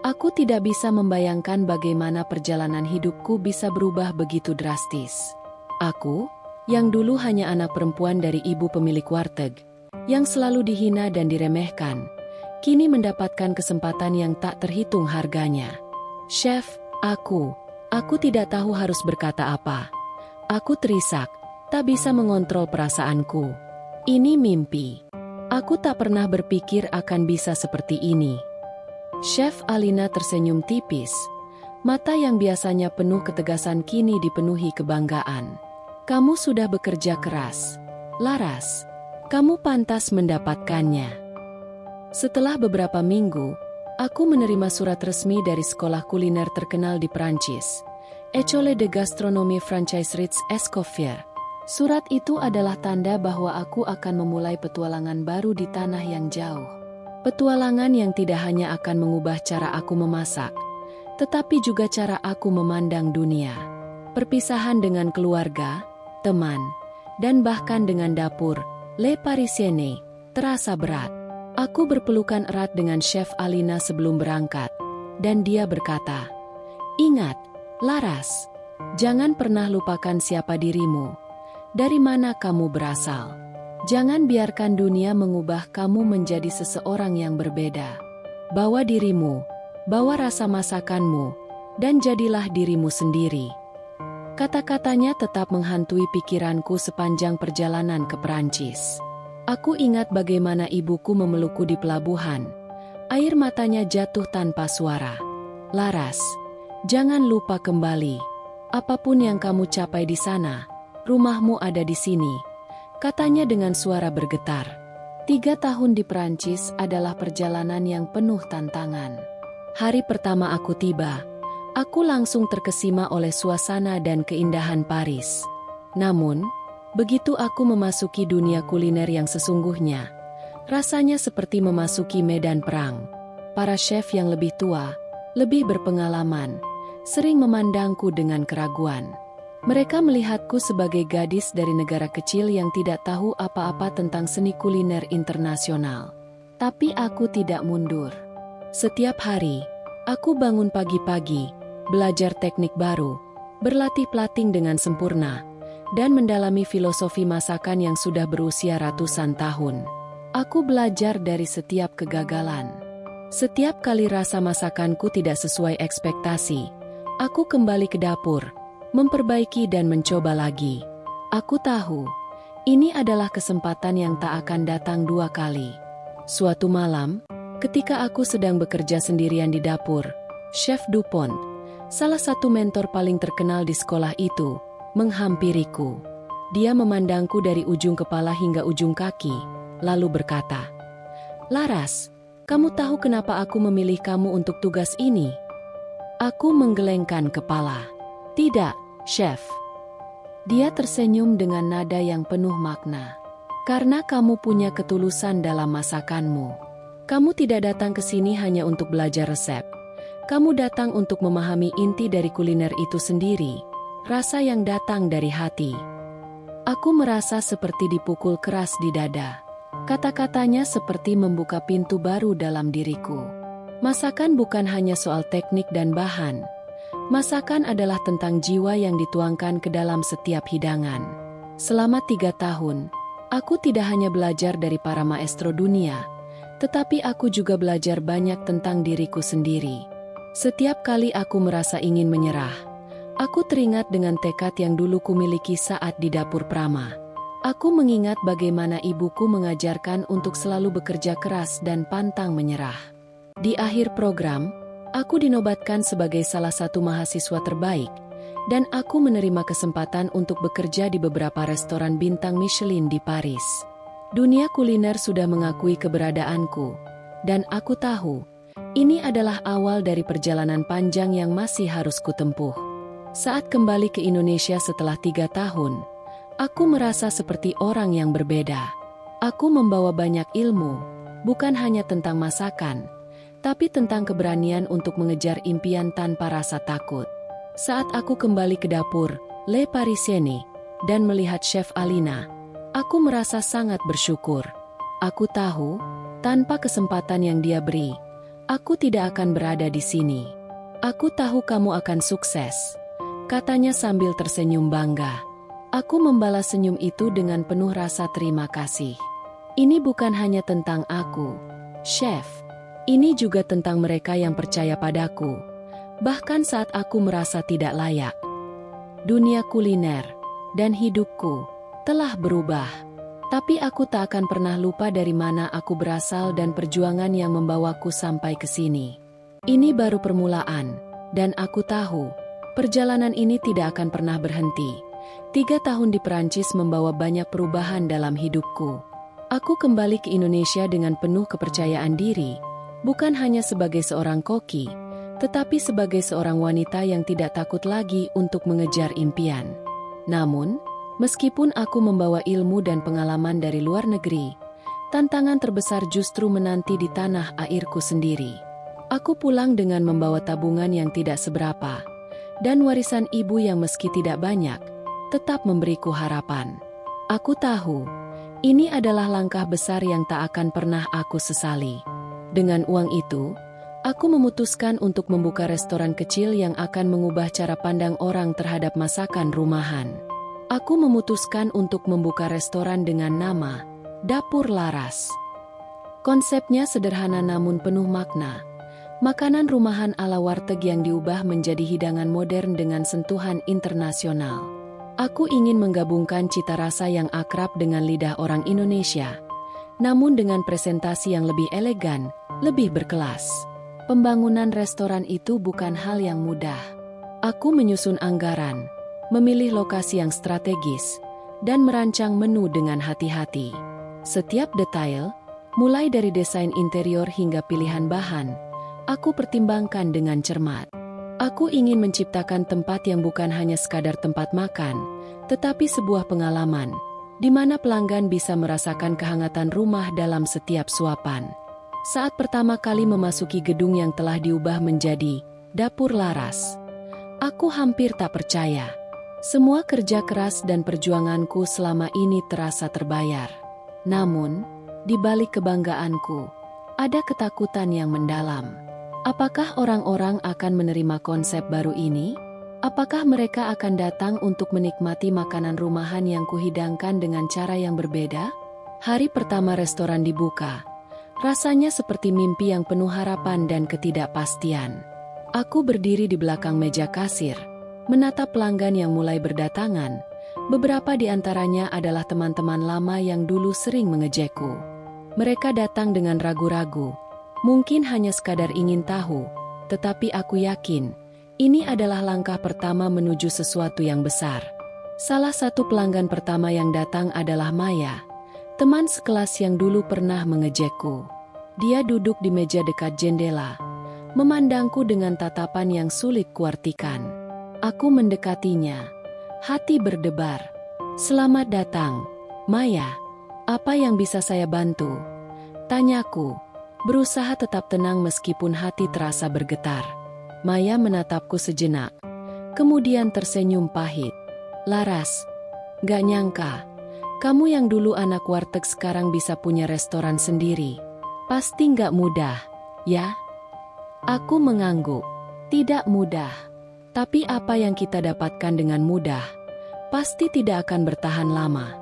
Aku tidak bisa membayangkan bagaimana perjalanan hidupku bisa berubah begitu drastis. Aku, yang dulu hanya anak perempuan dari ibu pemilik warteg, yang selalu dihina dan diremehkan, kini mendapatkan kesempatan yang tak terhitung harganya. Chef, Aku tidak tahu harus berkata apa. Aku terisak, tak bisa mengontrol perasaanku. Ini mimpi. Aku tak pernah berpikir akan bisa seperti ini. Chef Alina tersenyum tipis. Mata yang biasanya penuh ketegasan kini dipenuhi kebanggaan. Kamu sudah bekerja keras, Laras. Kamu pantas mendapatkannya. Setelah beberapa minggu, aku menerima surat resmi dari sekolah kuliner terkenal di Prancis, École de Gastronomie Française Escoffier. Surat itu adalah tanda bahwa aku akan memulai petualangan baru di tanah yang jauh. Petualangan yang tidak hanya akan mengubah cara aku memasak, tetapi juga cara aku memandang dunia. Perpisahan dengan keluarga, teman, dan bahkan dengan dapur, Le Parisienne, terasa berat. Aku berpelukan erat dengan Chef Alina sebelum berangkat, dan dia berkata, "Ingat, Laras, jangan pernah lupakan siapa dirimu, dari mana kamu berasal. Jangan biarkan dunia mengubah kamu menjadi seseorang yang berbeda. Bawa dirimu, bawa rasa masakanmu, dan jadilah dirimu sendiri." Kata-katanya tetap menghantui pikiranku sepanjang perjalanan ke Perancis. Aku ingat bagaimana ibuku memelukku di pelabuhan. Air matanya jatuh tanpa suara. "Laras, jangan lupa kembali. Apapun yang kamu capai di sana, rumahmu ada di sini," katanya dengan suara bergetar. 3 tahun di Perancis adalah perjalanan yang penuh tantangan. Hari pertama aku tiba, aku langsung terkesima oleh suasana dan keindahan Paris. Namun, begitu aku memasuki dunia kuliner yang sesungguhnya, rasanya seperti memasuki medan perang. Para chef yang lebih tua, lebih berpengalaman, sering memandangku dengan keraguan. Mereka melihatku sebagai gadis dari negara kecil yang tidak tahu apa-apa tentang seni kuliner internasional. Tapi aku tidak mundur. Setiap hari, aku bangun pagi-pagi, belajar teknik baru, berlatih plating dengan sempurna, dan mendalami filosofi masakan yang sudah berusia ratusan tahun. Aku belajar dari setiap kegagalan. Setiap kali rasa masakanku tidak sesuai ekspektasi, aku kembali ke dapur, memperbaiki dan mencoba lagi. Aku tahu, ini adalah kesempatan yang tak akan datang 2 kali. Suatu malam, ketika aku sedang bekerja sendirian di dapur, Chef Dupont, salah satu mentor paling terkenal di sekolah itu, menghampiriku. Dia memandangku dari ujung kepala hingga ujung kaki, lalu berkata, "Laras, kamu tahu kenapa aku memilih kamu untuk tugas ini?" Aku menggelengkan kepala. "Tidak, Chef." Dia tersenyum dengan nada yang penuh makna. "Karena kamu punya ketulusan dalam masakanmu. Kamu tidak datang ke sini hanya untuk belajar resep. Kamu datang untuk memahami inti dari kuliner itu sendiri. Rasa yang datang dari hati." Aku merasa seperti dipukul keras di dada. Kata-katanya seperti membuka pintu baru dalam diriku. Masakan bukan hanya soal teknik dan bahan. Masakan adalah tentang jiwa yang dituangkan ke dalam setiap hidangan. Selama 3 tahun, aku tidak hanya belajar dari para maestro dunia, tetapi aku juga belajar banyak tentang diriku sendiri. Setiap kali aku merasa ingin menyerah, aku teringat dengan tekad yang dulu kumiliki saat di dapur Prama. Aku mengingat bagaimana ibuku mengajarkan untuk selalu bekerja keras dan pantang menyerah. Di akhir program, aku dinobatkan sebagai salah satu mahasiswa terbaik, dan aku menerima kesempatan untuk bekerja di beberapa restoran bintang Michelin di Paris. Dunia kuliner sudah mengakui keberadaanku, dan aku tahu, ini adalah awal dari perjalanan panjang yang masih harus kutempuh. Saat kembali ke Indonesia setelah 3 tahun, aku merasa seperti orang yang berbeda. Aku membawa banyak ilmu, bukan hanya tentang masakan, tapi tentang keberanian untuk mengejar impian tanpa rasa takut. Saat aku kembali ke dapur, Le Parisienne, dan melihat Chef Alina, aku merasa sangat bersyukur. Aku tahu, tanpa kesempatan yang dia beri, aku tidak akan berada di sini. Aku tahu kamu akan sukses, katanya sambil tersenyum bangga. Aku membalas senyum itu dengan penuh rasa terima kasih. Ini bukan hanya tentang aku, Chef. Ini juga tentang mereka yang percaya padaku, bahkan saat aku merasa tidak layak. Dunia kuliner dan hidupku telah berubah, tapi aku tak akan pernah lupa dari mana aku berasal dan perjuangan yang membawaku sampai ke sini. Ini baru permulaan, dan aku tahu, perjalanan ini tidak akan pernah berhenti. 3 tahun di Perancis membawa banyak perubahan dalam hidupku. Aku kembali ke Indonesia dengan penuh kepercayaan diri, bukan hanya sebagai seorang koki, tetapi sebagai seorang wanita yang tidak takut lagi untuk mengejar impian. Namun, meskipun aku membawa ilmu dan pengalaman dari luar negeri, tantangan terbesar justru menanti di tanah airku sendiri. Aku pulang dengan membawa tabungan yang tidak seberapa, dan warisan ibu yang meski tidak banyak, tetap memberiku harapan. Aku tahu, ini adalah langkah besar yang tak akan pernah aku sesali. Dengan uang itu, aku memutuskan untuk membuka restoran kecil yang akan mengubah cara pandang orang terhadap masakan rumahan. Aku memutuskan untuk membuka restoran dengan nama Dapur Laras. Konsepnya sederhana namun penuh makna. Makanan rumahan ala warteg yang diubah menjadi hidangan modern dengan sentuhan internasional. Aku ingin menggabungkan cita rasa yang akrab dengan lidah orang Indonesia, namun dengan presentasi yang lebih elegan, lebih berkelas. Pembangunan restoran itu bukan hal yang mudah. Aku menyusun anggaran, memilih lokasi yang strategis, dan merancang menu dengan hati-hati. Setiap detail, mulai dari desain interior hingga pilihan bahan, aku pertimbangkan dengan cermat. Aku ingin menciptakan tempat yang bukan hanya sekadar tempat makan, tetapi sebuah pengalaman, di mana pelanggan bisa merasakan kehangatan rumah dalam setiap suapan. Saat pertama kali memasuki gedung yang telah diubah menjadi Dapur Laras, aku hampir tak percaya. Semua kerja keras dan perjuanganku selama ini terasa terbayar. Namun, di balik kebanggaanku, ada ketakutan yang mendalam. Apakah orang-orang akan menerima konsep baru ini? Apakah mereka akan datang untuk menikmati makanan rumahan yang kuhidangkan dengan cara yang berbeda? Hari pertama restoran dibuka, rasanya seperti mimpi yang penuh harapan dan ketidakpastian. Aku berdiri di belakang meja kasir, menatap pelanggan yang mulai berdatangan. Beberapa di antaranya adalah teman-teman lama yang dulu sering mengejekku. Mereka datang dengan ragu-ragu, mungkin hanya sekadar ingin tahu, tetapi aku yakin, ini adalah langkah pertama menuju sesuatu yang besar. Salah satu pelanggan pertama yang datang adalah Maya, teman sekelas yang dulu pernah mengejekku. Dia duduk di meja dekat jendela, memandangku dengan tatapan yang sulit kuartikan. Aku mendekatinya, hati berdebar. "Selamat datang, Maya. Apa yang bisa saya bantu?" tanyaku, berusaha tetap tenang meskipun hati terasa bergetar. Maya menatapku sejenak, kemudian tersenyum pahit. "Laras, gak nyangka, kamu yang dulu anak warteg sekarang bisa punya restoran sendiri. Pasti gak mudah, ya?" Aku mengangguk. Tidak mudah. Tapi apa yang kita dapatkan dengan mudah, pasti tidak akan bertahan lama.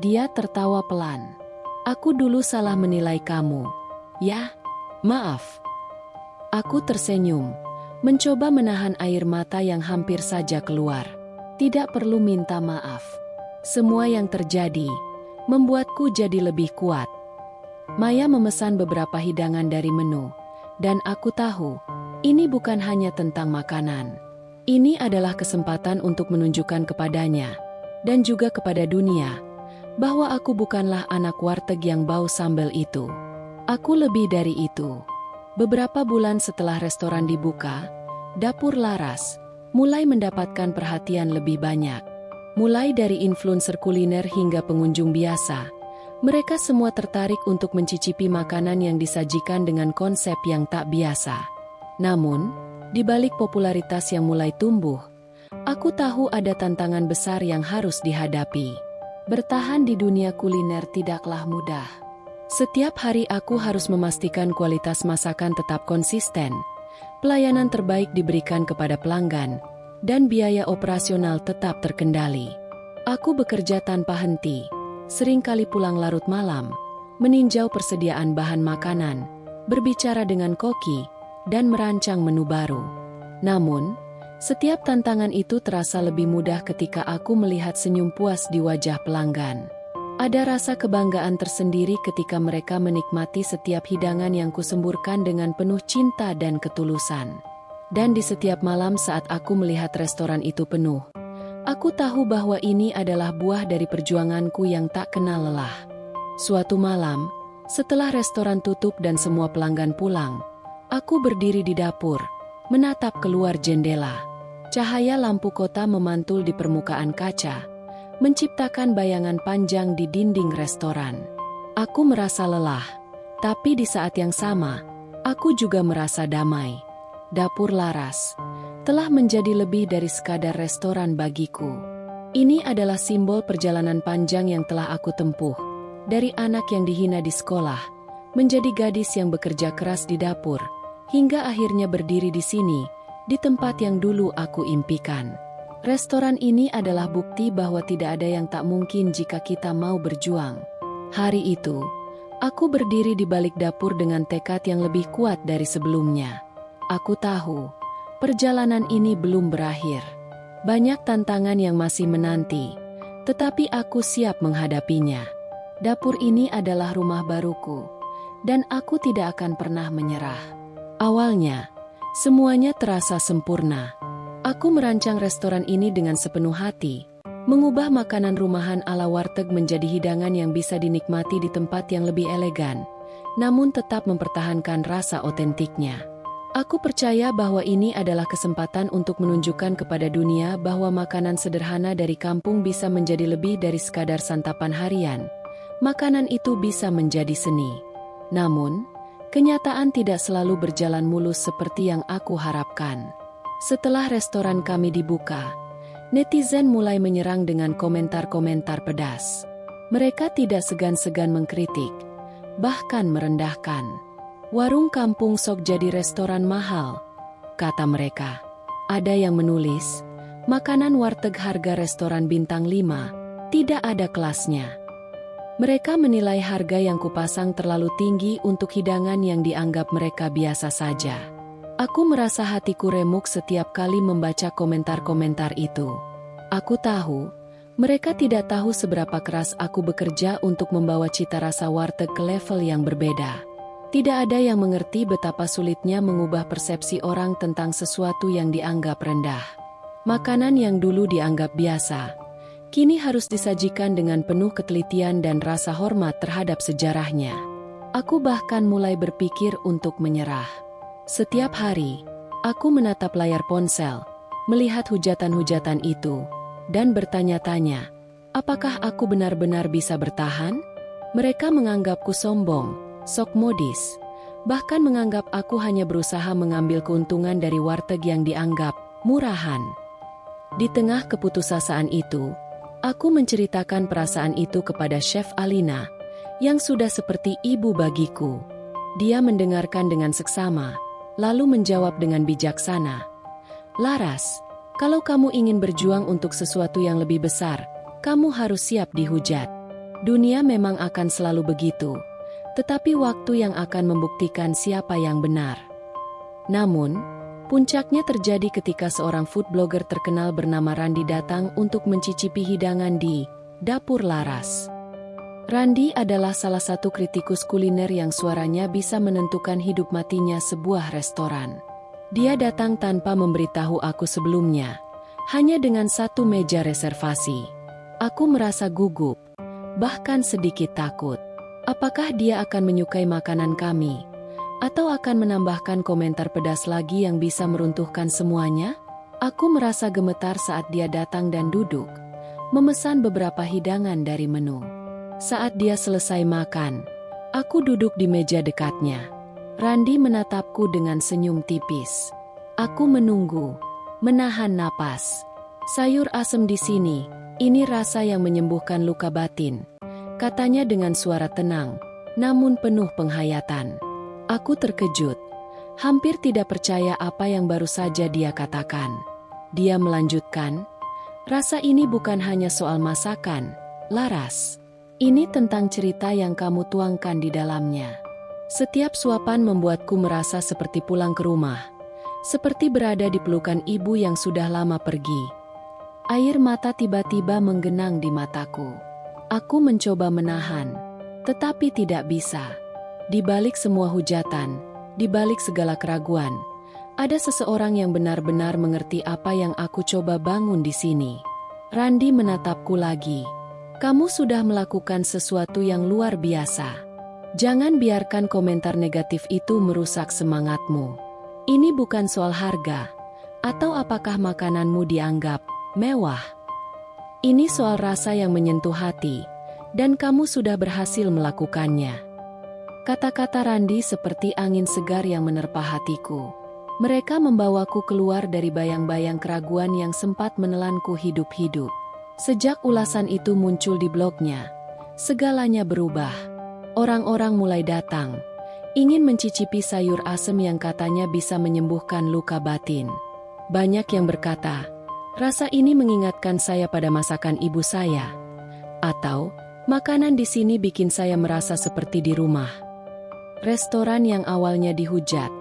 Dia tertawa pelan. "Aku dulu salah menilai kamu. Ya, maaf." Aku tersenyum, mencoba menahan air mata yang hampir saja keluar. "Tidak perlu minta maaf. Semua yang terjadi membuatku jadi lebih kuat. Maya memesan beberapa hidangan dari menu, dan aku tahu ini bukan hanya tentang makanan. Ini adalah kesempatan untuk menunjukkan kepadanya dan juga kepada dunia bahwa aku bukanlah anak warteg yang bau sambal itu. Aku lebih dari itu. Beberapa bulan setelah restoran dibuka, dapur Laras mulai mendapatkan perhatian lebih banyak. Mulai dari influencer kuliner hingga pengunjung biasa, mereka semua tertarik untuk mencicipi makanan yang disajikan dengan konsep yang tak biasa. Namun, di balik popularitas yang mulai tumbuh, aku tahu ada tantangan besar yang harus dihadapi. Bertahan di dunia kuliner tidaklah mudah. Setiap hari aku harus memastikan kualitas masakan tetap konsisten, pelayanan terbaik diberikan kepada pelanggan, dan biaya operasional tetap terkendali. Aku bekerja tanpa henti, seringkali pulang larut malam, meninjau persediaan bahan makanan, berbicara dengan koki, dan merancang menu baru. Namun, setiap tantangan itu terasa lebih mudah ketika aku melihat senyum puas di wajah pelanggan. Ada rasa kebanggaan tersendiri ketika mereka menikmati setiap hidangan yang kusemburkan dengan penuh cinta dan ketulusan. Dan di setiap malam saat aku melihat restoran itu penuh, aku tahu bahwa ini adalah buah dari perjuanganku yang tak kenal lelah. Suatu malam, setelah restoran tutup dan semua pelanggan pulang, aku berdiri di dapur, menatap keluar jendela. Cahaya lampu kota memantul di permukaan kaca, menciptakan bayangan panjang di dinding restoran. Aku merasa lelah, tapi di saat yang sama, aku juga merasa damai. Dapur Laras telah menjadi lebih dari sekadar restoran bagiku. Ini adalah simbol perjalanan panjang yang telah aku tempuh. Dari anak yang dihina di sekolah, menjadi gadis yang bekerja keras di dapur, hingga akhirnya berdiri di sini, di tempat yang dulu aku impikan. Restoran ini adalah bukti bahwa tidak ada yang tak mungkin jika kita mau berjuang. Hari itu, aku berdiri di balik dapur dengan tekad yang lebih kuat dari sebelumnya. Aku tahu, perjalanan ini belum berakhir. Banyak tantangan yang masih menanti, tetapi aku siap menghadapinya. Dapur ini adalah rumah baruku, dan aku tidak akan pernah menyerah. Awalnya, semuanya terasa sempurna. Aku merancang restoran ini dengan sepenuh hati, mengubah makanan rumahan ala warteg menjadi hidangan yang bisa dinikmati di tempat yang lebih elegan, namun tetap mempertahankan rasa otentiknya. Aku percaya bahwa ini adalah kesempatan untuk menunjukkan kepada dunia bahwa makanan sederhana dari kampung bisa menjadi lebih dari sekadar santapan harian. Makanan itu bisa menjadi seni. Namun, kenyataan tidak selalu berjalan mulus seperti yang aku harapkan. Setelah restoran kami dibuka, netizen mulai menyerang dengan komentar-komentar pedas. Mereka tidak segan-segan mengkritik, bahkan merendahkan. Warung kampung sok jadi restoran mahal, kata mereka. Ada yang menulis, makanan warteg harga restoran bintang 5, tidak ada kelasnya. Mereka menilai harga yang kupasang terlalu tinggi untuk hidangan yang dianggap mereka biasa saja. Aku merasa hatiku remuk setiap kali membaca komentar-komentar itu. Aku tahu, mereka tidak tahu seberapa keras aku bekerja untuk membawa cita rasa warteg ke level yang berbeda. Tidak ada yang mengerti betapa sulitnya mengubah persepsi orang tentang sesuatu yang dianggap rendah. Makanan yang dulu dianggap biasa, kini harus disajikan dengan penuh ketelitian dan rasa hormat terhadap sejarahnya. Aku bahkan mulai berpikir untuk menyerah. Setiap hari, aku menatap layar ponsel, melihat hujatan-hujatan itu, dan bertanya-tanya, apakah aku benar-benar bisa bertahan? Mereka menganggapku sombong, sok modis, bahkan menganggap aku hanya berusaha mengambil keuntungan dari warteg yang dianggap murahan. Di tengah keputusasaan itu, aku menceritakan perasaan itu kepada Chef Alina, yang sudah seperti ibu bagiku. Dia mendengarkan dengan seksama, lalu menjawab dengan bijaksana, "Laras, kalau kamu ingin berjuang untuk sesuatu yang lebih besar, kamu harus siap dihujat. Dunia memang akan selalu begitu. Tetapi waktu yang akan membuktikan siapa yang benar." Namun, puncaknya terjadi ketika seorang food blogger terkenal bernama Randi datang untuk mencicipi hidangan di Dapur Laras. Randi adalah salah satu kritikus kuliner yang suaranya bisa menentukan hidup matinya sebuah restoran. Dia datang tanpa memberitahu aku sebelumnya, hanya dengan satu meja reservasi. Aku merasa gugup, bahkan sedikit takut. Apakah dia akan menyukai makanan kami? Atau akan menambahkan komentar pedas lagi yang bisa meruntuhkan semuanya? Aku merasa gemetar saat dia datang dan duduk, memesan beberapa hidangan dari menu. Saat dia selesai makan, aku duduk di meja dekatnya. Randi menatapku dengan senyum tipis. Aku menunggu, menahan napas. Sayur asem di sini, ini rasa yang menyembuhkan luka batin, katanya dengan suara tenang, namun penuh penghayatan. Aku terkejut, hampir tidak percaya apa yang baru saja dia katakan. Dia melanjutkan, rasa ini bukan hanya soal masakan, Laras. Ini tentang cerita yang kamu tuangkan di dalamnya. Setiap suapan membuatku merasa seperti pulang ke rumah, seperti berada di pelukan ibu yang sudah lama pergi. Air mata tiba-tiba menggenang di mataku. Aku mencoba menahan, tetapi tidak bisa. Di balik semua hujatan, di balik segala keraguan, ada seseorang yang benar-benar mengerti apa yang aku coba bangun di sini. Randi menatapku lagi. Kamu sudah melakukan sesuatu yang luar biasa. Jangan biarkan komentar negatif itu merusak semangatmu. Ini bukan soal harga, atau apakah makananmu dianggap mewah. Ini soal rasa yang menyentuh hati, dan kamu sudah berhasil melakukannya. Kata-kata Randi seperti angin segar yang menerpa hatiku. Mereka membawaku keluar dari bayang-bayang keraguan yang sempat menelanku hidup-hidup. Sejak ulasan itu muncul di blognya, segalanya berubah. Orang-orang mulai datang, ingin mencicipi sayur asem yang katanya bisa menyembuhkan luka batin. Banyak yang berkata, rasa ini mengingatkan saya pada masakan ibu saya. Atau, makanan di sini bikin saya merasa seperti di rumah. Restoran yang awalnya dihujat,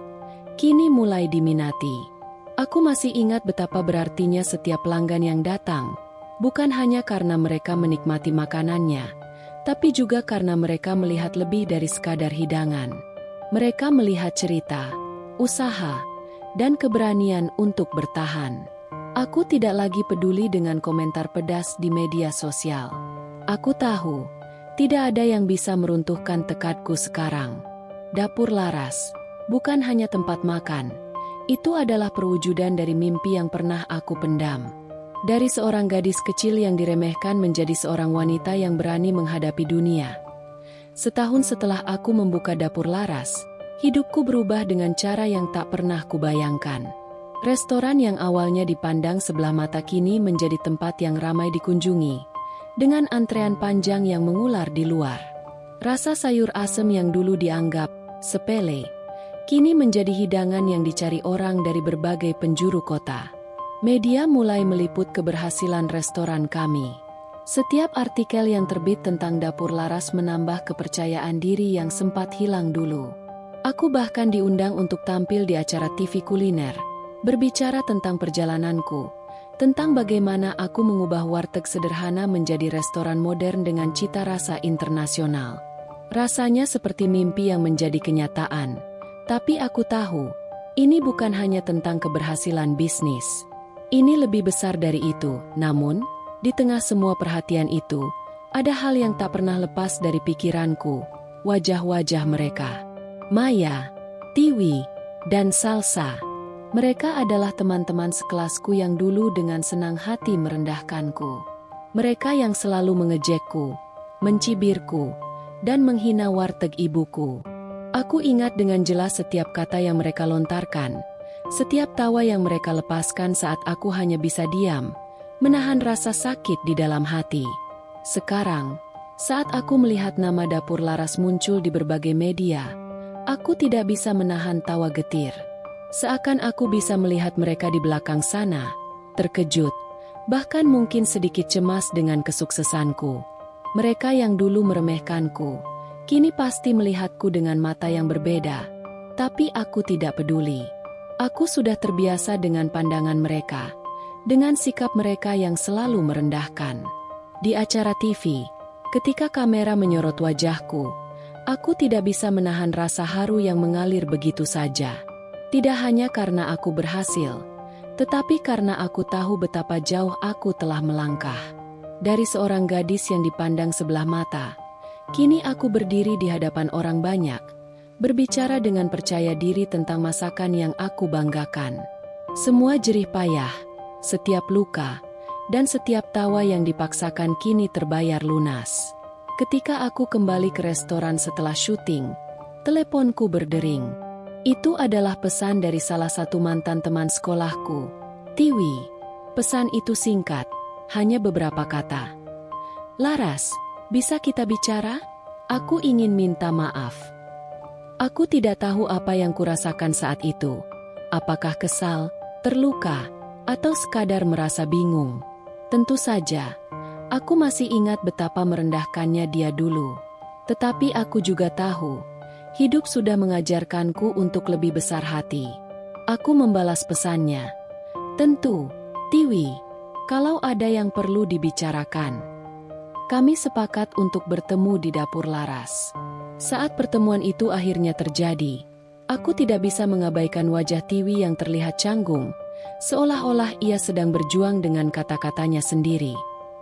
kini mulai diminati. Aku masih ingat betapa berartinya setiap pelanggan yang datang. Bukan hanya karena mereka menikmati makanannya, tapi juga karena mereka melihat lebih dari sekadar hidangan. Mereka melihat cerita, usaha, dan keberanian untuk bertahan. Aku tidak lagi peduli dengan komentar pedas di media sosial. Aku tahu, tidak ada yang bisa meruntuhkan tekadku sekarang. Dapur Laras, bukan hanya tempat makan. Itu adalah perwujudan dari mimpi yang pernah aku pendam. Dari seorang gadis kecil yang diremehkan menjadi seorang wanita yang berani menghadapi dunia. Setahun setelah aku membuka Dapur Laras, hidupku berubah dengan cara yang tak pernah kubayangkan. Restoran yang awalnya dipandang sebelah mata kini menjadi tempat yang ramai dikunjungi, dengan antrean panjang yang mengular di luar. Rasa sayur asem yang dulu dianggap sepele, kini menjadi hidangan yang dicari orang dari berbagai penjuru kota. Media mulai meliput keberhasilan restoran kami. Setiap artikel yang terbit tentang Dapur Laras menambah kepercayaan diri yang sempat hilang dulu. Aku bahkan diundang untuk tampil di acara TV kuliner, berbicara tentang perjalananku, tentang bagaimana aku mengubah warteg sederhana menjadi restoran modern dengan cita rasa internasional. Rasanya seperti mimpi yang menjadi kenyataan, tapi aku tahu, ini bukan hanya tentang keberhasilan bisnis. Ini lebih besar dari itu, namun, di tengah semua perhatian itu, ada hal yang tak pernah lepas dari pikiranku, wajah-wajah mereka. Maya, Tiwi, dan Salsa. Mereka adalah teman-teman sekelasku yang dulu dengan senang hati merendahkanku. Mereka yang selalu mengejekku, mencibirku, dan menghina warteg ibuku. Aku ingat dengan jelas setiap kata yang mereka lontarkan. Setiap tawa yang mereka lepaskan saat aku hanya bisa diam, menahan rasa sakit di dalam hati. Sekarang, saat aku melihat nama Dapur Laras muncul di berbagai media, aku tidak bisa menahan tawa getir. Seakan aku bisa melihat mereka di belakang sana, terkejut, bahkan mungkin sedikit cemas dengan kesuksesanku. Mereka yang dulu meremehkanku, kini pasti melihatku dengan mata yang berbeda, tapi aku tidak peduli. Aku sudah terbiasa dengan pandangan mereka, dengan sikap mereka yang selalu merendahkan. Di acara TV, ketika kamera menyorot wajahku, aku tidak bisa menahan rasa haru yang mengalir begitu saja. Tidak hanya karena aku berhasil, tetapi karena aku tahu betapa jauh aku telah melangkah. Dari seorang gadis yang dipandang sebelah mata, kini aku berdiri di hadapan orang banyak, berbicara dengan percaya diri tentang masakan yang aku banggakan. Semua jerih payah, setiap luka, dan setiap tawa yang dipaksakan kini terbayar lunas. Ketika aku kembali ke restoran setelah syuting, teleponku berdering. Itu adalah pesan dari salah satu mantan teman sekolahku. Tiwi. Pesan itu singkat, hanya beberapa kata. Laras, bisa kita bicara? Aku ingin minta maaf. Aku tidak tahu apa yang kurasakan saat itu. Apakah kesal, terluka, atau sekadar merasa bingung. Tentu saja, aku masih ingat betapa merendahkannya dia dulu. Tetapi aku juga tahu, hidup sudah mengajarkanku untuk lebih besar hati. Aku membalas pesannya. Tentu, Tiwi, kalau ada yang perlu dibicarakan. Kami sepakat untuk bertemu di dapur Laras. Saat pertemuan itu akhirnya terjadi, aku tidak bisa mengabaikan wajah Tiwi yang terlihat canggung, seolah-olah ia sedang berjuang dengan kata-katanya sendiri.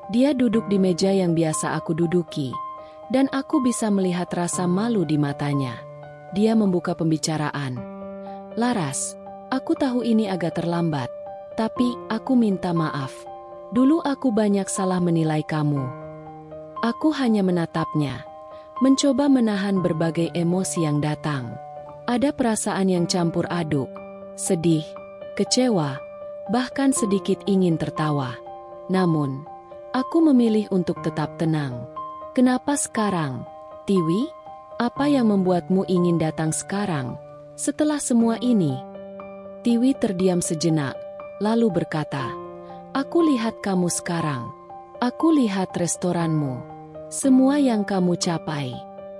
Dia duduk di meja yang biasa aku duduki, dan aku bisa melihat rasa malu di matanya. Dia membuka pembicaraan. Laras, aku tahu ini agak terlambat, tapi aku minta maaf. Dulu aku banyak salah menilai kamu. Aku hanya menatapnya, mencoba menahan berbagai emosi yang datang. Ada perasaan yang campur aduk, sedih, kecewa, bahkan sedikit ingin tertawa. Namun, aku memilih untuk tetap tenang. Kenapa sekarang, Tiwi? Apa yang membuatmu ingin datang sekarang? Setelah semua ini? Tiwi terdiam sejenak, lalu berkata, aku lihat kamu sekarang. Aku lihat restoranmu. Semua yang kamu capai.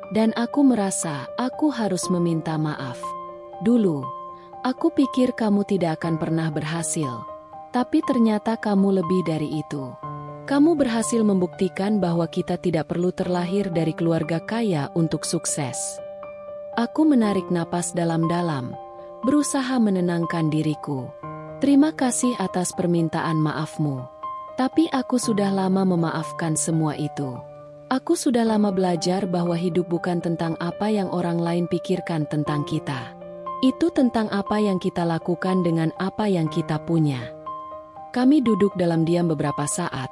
Dan aku merasa aku harus meminta maaf. Dulu, aku pikir kamu tidak akan pernah berhasil, tapi ternyata kamu lebih dari itu. Kamu berhasil membuktikan bahwa kita tidak perlu terlahir dari keluarga kaya untuk sukses. Aku menarik napas dalam-dalam, berusaha menenangkan diriku. Terima kasih atas permintaan maafmu. Tapi aku sudah lama memaafkan semua itu. Aku sudah lama belajar bahwa hidup bukan tentang apa yang orang lain pikirkan tentang kita. Itu tentang apa yang kita lakukan dengan apa yang kita punya. Kami duduk dalam diam beberapa saat,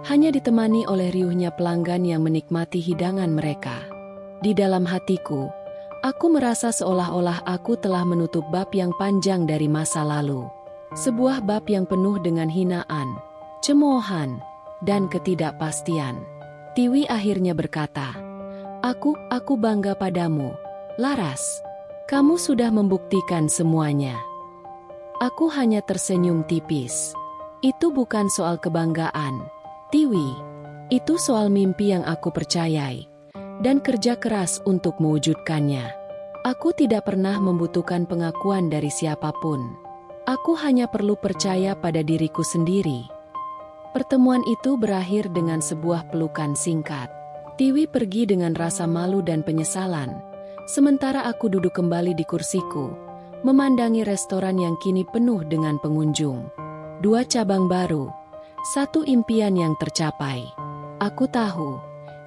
hanya ditemani oleh riuhnya pelanggan yang menikmati hidangan mereka. Di dalam hatiku, aku merasa seolah-olah aku telah menutup bab yang panjang dari masa lalu. Sebuah bab yang penuh dengan hinaan, cemoohan, dan ketidakpastian. Tiwi akhirnya berkata, Aku bangga padamu, Laras. Kamu sudah membuktikan semuanya. Aku hanya tersenyum tipis. Itu bukan soal kebanggaan, Tiwi. Itu soal mimpi yang aku percayai, dan kerja keras untuk mewujudkannya. Aku tidak pernah membutuhkan pengakuan dari siapapun. Aku hanya perlu percaya pada diriku sendiri. Pertemuan itu berakhir dengan sebuah pelukan singkat. Tiwi pergi dengan rasa malu dan penyesalan, sementara aku duduk kembali di kursiku, memandangi restoran yang kini penuh dengan pengunjung. 2 cabang baru, 1 impian yang tercapai. Aku tahu,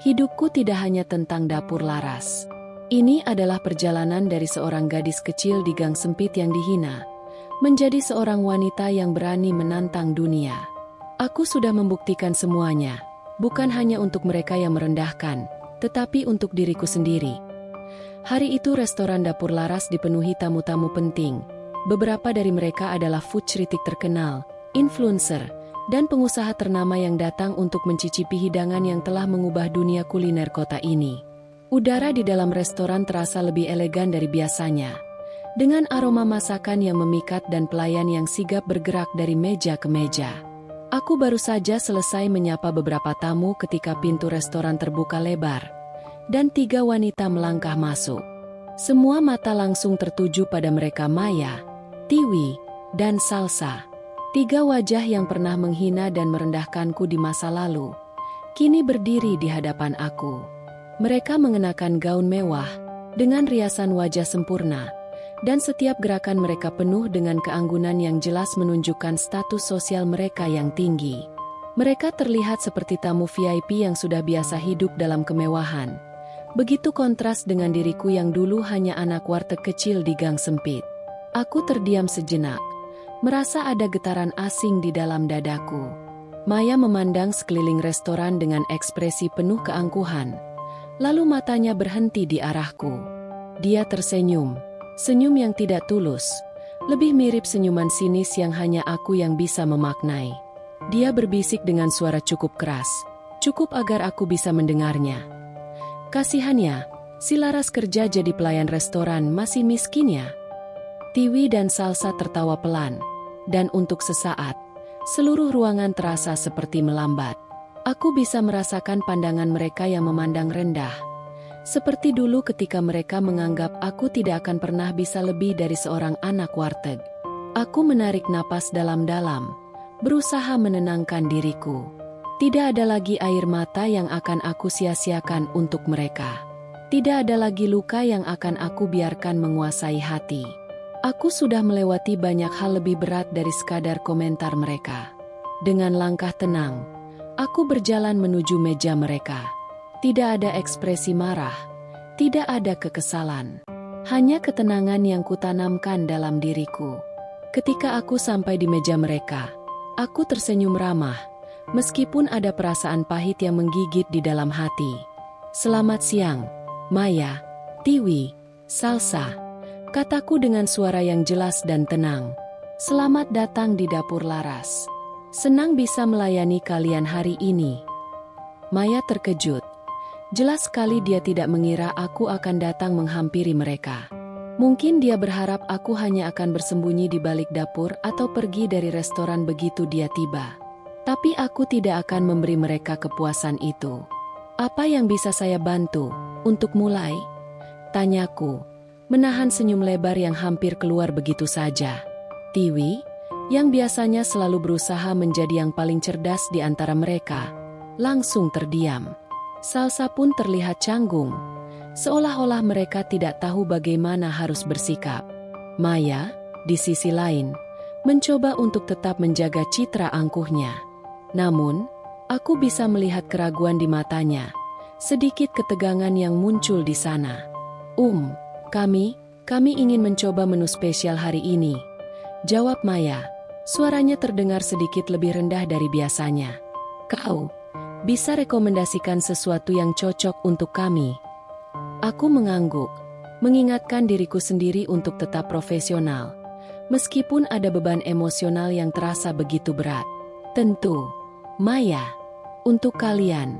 hidupku tidak hanya tentang dapur Laras. Ini adalah perjalanan dari seorang gadis kecil di gang sempit yang dihina, menjadi seorang wanita yang berani menantang dunia. Aku sudah membuktikan semuanya, bukan hanya untuk mereka yang merendahkan, tetapi untuk diriku sendiri. Hari itu restoran dapur Laras dipenuhi tamu-tamu penting. Beberapa dari mereka adalah food critic terkenal, influencer, dan pengusaha ternama yang datang untuk mencicipi hidangan yang telah mengubah dunia kuliner kota ini. Udara di dalam restoran terasa lebih elegan dari biasanya, dengan aroma masakan yang memikat dan pelayan yang sigap bergerak dari meja ke meja. Aku baru saja selesai menyapa beberapa tamu ketika pintu restoran terbuka lebar, dan 3 wanita melangkah masuk. Semua mata langsung tertuju pada mereka, Maya, Tiwi, dan Salsa. 3 wajah yang pernah menghina dan merendahkanku di masa lalu, kini berdiri di hadapan aku. Mereka mengenakan gaun mewah, dengan riasan wajah sempurna, dan setiap gerakan mereka penuh dengan keanggunan yang jelas menunjukkan status sosial mereka yang tinggi. Mereka terlihat seperti tamu VIP yang sudah biasa hidup dalam kemewahan. Begitu kontras dengan diriku yang dulu hanya anak warteg kecil di gang sempit. Aku terdiam sejenak, merasa ada getaran asing di dalam dadaku. Maya memandang sekeliling restoran dengan ekspresi penuh keangkuhan. Lalu matanya berhenti di arahku. Dia tersenyum, senyum yang tidak tulus, lebih mirip senyuman sinis yang hanya aku yang bisa memaknai. Dia berbisik dengan suara cukup keras, cukup agar aku bisa mendengarnya. Kasihannya, si Laras kerja jadi pelayan restoran masih miskin ya. Tiwi dan Salsa tertawa pelan, dan untuk sesaat, seluruh ruangan terasa seperti melambat. Aku bisa merasakan pandangan mereka yang memandang rendah. Seperti dulu ketika mereka menganggap aku tidak akan pernah bisa lebih dari seorang anak warteg. Aku menarik napas dalam-dalam, berusaha menenangkan diriku. Tidak ada lagi air mata yang akan aku sia-siakan untuk mereka. Tidak ada lagi luka yang akan aku biarkan menguasai hati. Aku sudah melewati banyak hal lebih berat dari sekadar komentar mereka. Dengan langkah tenang, aku berjalan menuju meja mereka. Tidak ada ekspresi marah, tidak ada kekesalan. Hanya ketenangan yang kutanamkan dalam diriku. Ketika aku sampai di meja mereka, aku tersenyum ramah, meskipun ada perasaan pahit yang menggigit di dalam hati. Selamat siang, Maya, Tiwi, Salsa, kataku dengan suara yang jelas dan tenang. Selamat datang di dapur Laras. Senang bisa melayani kalian hari ini. Maya terkejut. Jelas sekali dia tidak mengira aku akan datang menghampiri mereka. Mungkin dia berharap aku hanya akan bersembunyi di balik dapur atau pergi dari restoran begitu dia tiba. Tapi aku tidak akan memberi mereka kepuasan itu. Apa yang bisa saya bantu? Untuk mulai? Tanyaku, menahan senyum lebar yang hampir keluar begitu saja. Tiwi, yang biasanya selalu berusaha menjadi yang paling cerdas di antara mereka, langsung terdiam. Salsa pun terlihat canggung, seolah-olah mereka tidak tahu bagaimana harus bersikap. Maya, di sisi lain, mencoba untuk tetap menjaga citra angkuhnya. Namun, aku bisa melihat keraguan di matanya, sedikit ketegangan yang muncul di sana. Kami ingin mencoba menu spesial hari ini, jawab Maya. Suaranya terdengar sedikit lebih rendah dari biasanya. Kau bisa rekomendasikan sesuatu yang cocok untuk kami? Aku mengangguk, mengingatkan diriku sendiri untuk tetap profesional, meskipun ada beban emosional yang terasa begitu berat. Tentu, Maya, untuk kalian,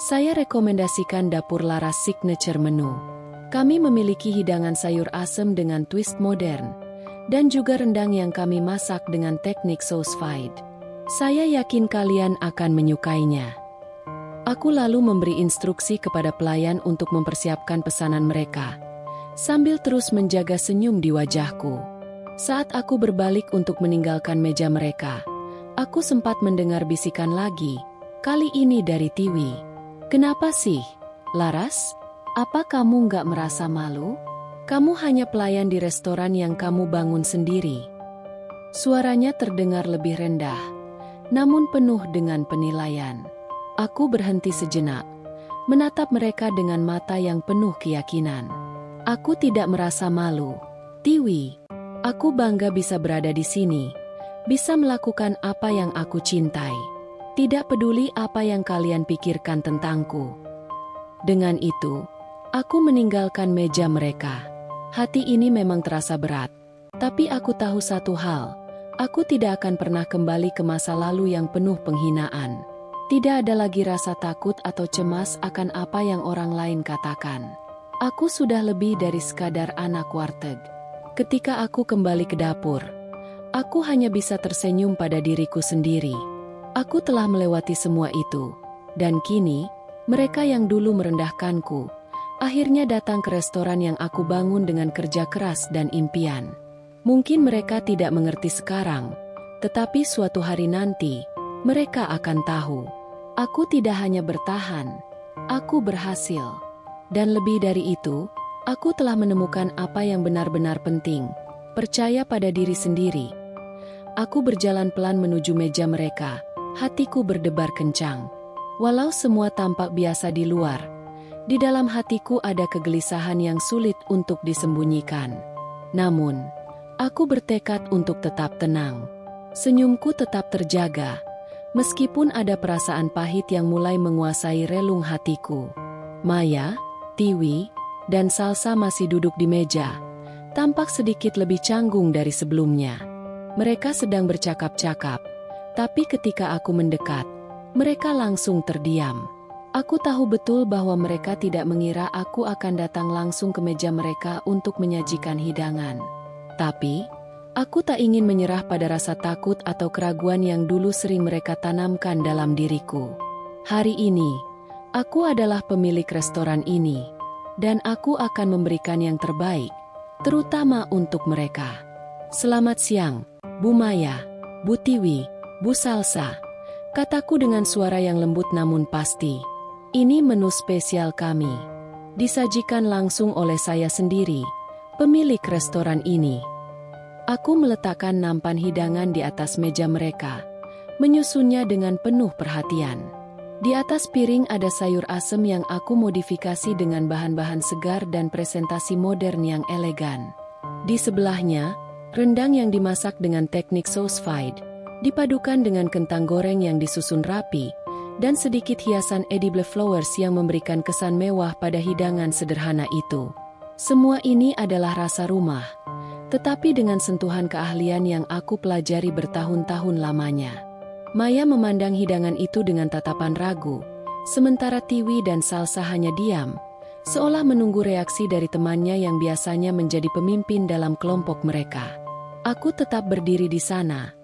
saya rekomendasikan dapur Laras signature menu. Kami memiliki hidangan sayur asem dengan twist modern, dan juga rendang yang kami masak dengan teknik sauce fried. Saya yakin kalian akan menyukainya. Aku lalu memberi instruksi kepada pelayan untuk mempersiapkan pesanan mereka, sambil terus menjaga senyum di wajahku. Saat aku berbalik untuk meninggalkan meja mereka, aku sempat mendengar bisikan lagi, kali ini dari Tiwi. Kenapa sih, Laras? Apa kamu nggak merasa malu? Kamu hanya pelayan di restoran yang kamu bangun sendiri. Suaranya terdengar lebih rendah, namun penuh dengan penilaian. Aku berhenti sejenak, menatap mereka dengan mata yang penuh keyakinan. Aku tidak merasa malu, Tiwi. Aku bangga bisa berada di sini, bisa melakukan apa yang aku cintai. Tidak peduli apa yang kalian pikirkan tentangku. Dengan itu, aku meninggalkan meja mereka. Hati ini memang terasa berat, tapi aku tahu satu hal, aku tidak akan pernah kembali ke masa lalu yang penuh penghinaan. Tidak ada lagi rasa takut atau cemas akan apa yang orang lain katakan. Aku sudah lebih dari sekadar anak warteg. Ketika aku kembali ke dapur, aku hanya bisa tersenyum pada diriku sendiri. Aku telah melewati semua itu, dan kini, mereka yang dulu merendahkanku, akhirnya datang ke restoran yang aku bangun dengan kerja keras dan impian. Mungkin mereka tidak mengerti sekarang, tetapi suatu hari nanti, mereka akan tahu. Aku tidak hanya bertahan, aku berhasil. Dan lebih dari itu, aku telah menemukan apa yang benar-benar penting, percaya pada diri sendiri. Aku berjalan pelan menuju meja mereka, hatiku berdebar kencang. Walau semua tampak biasa di luar, di dalam hatiku ada kegelisahan yang sulit untuk disembunyikan. Namun, aku bertekad untuk tetap tenang. Senyumku tetap terjaga, meskipun ada perasaan pahit yang mulai menguasai relung hatiku. Maya, Tiwi, dan Salsa masih duduk di meja, tampak sedikit lebih canggung dari sebelumnya. Mereka sedang bercakap-cakap, tapi ketika aku mendekat, mereka langsung terdiam. Aku tahu betul bahwa mereka tidak mengira aku akan datang langsung ke meja mereka untuk menyajikan hidangan. Tapi, aku tak ingin menyerah pada rasa takut atau keraguan yang dulu sering mereka tanamkan dalam diriku. Hari ini, aku adalah pemilik restoran ini, dan aku akan memberikan yang terbaik, terutama untuk mereka. Selamat siang, Bu Maya, Bu Tiwi, Bu Salsa, kataku dengan suara yang lembut namun pasti. Ini menu spesial kami. Disajikan langsung oleh saya sendiri, pemilik restoran ini. Aku meletakkan nampan hidangan di atas meja mereka, menyusunnya dengan penuh perhatian. Di atas piring ada sayur asem yang aku modifikasi dengan bahan-bahan segar dan presentasi modern yang elegan. Di sebelahnya, rendang yang dimasak dengan teknik sauce fried, dipadukan dengan kentang goreng yang disusun rapi, dan sedikit hiasan edible flowers yang memberikan kesan mewah pada hidangan sederhana itu. Semua ini adalah rasa rumah, tetapi dengan sentuhan keahlian yang aku pelajari bertahun-tahun lamanya. Maya memandang hidangan itu dengan tatapan ragu, sementara Tiwi dan Salsa hanya diam, seolah menunggu reaksi dari temannya yang biasanya menjadi pemimpin dalam kelompok mereka. Aku tetap berdiri di sana,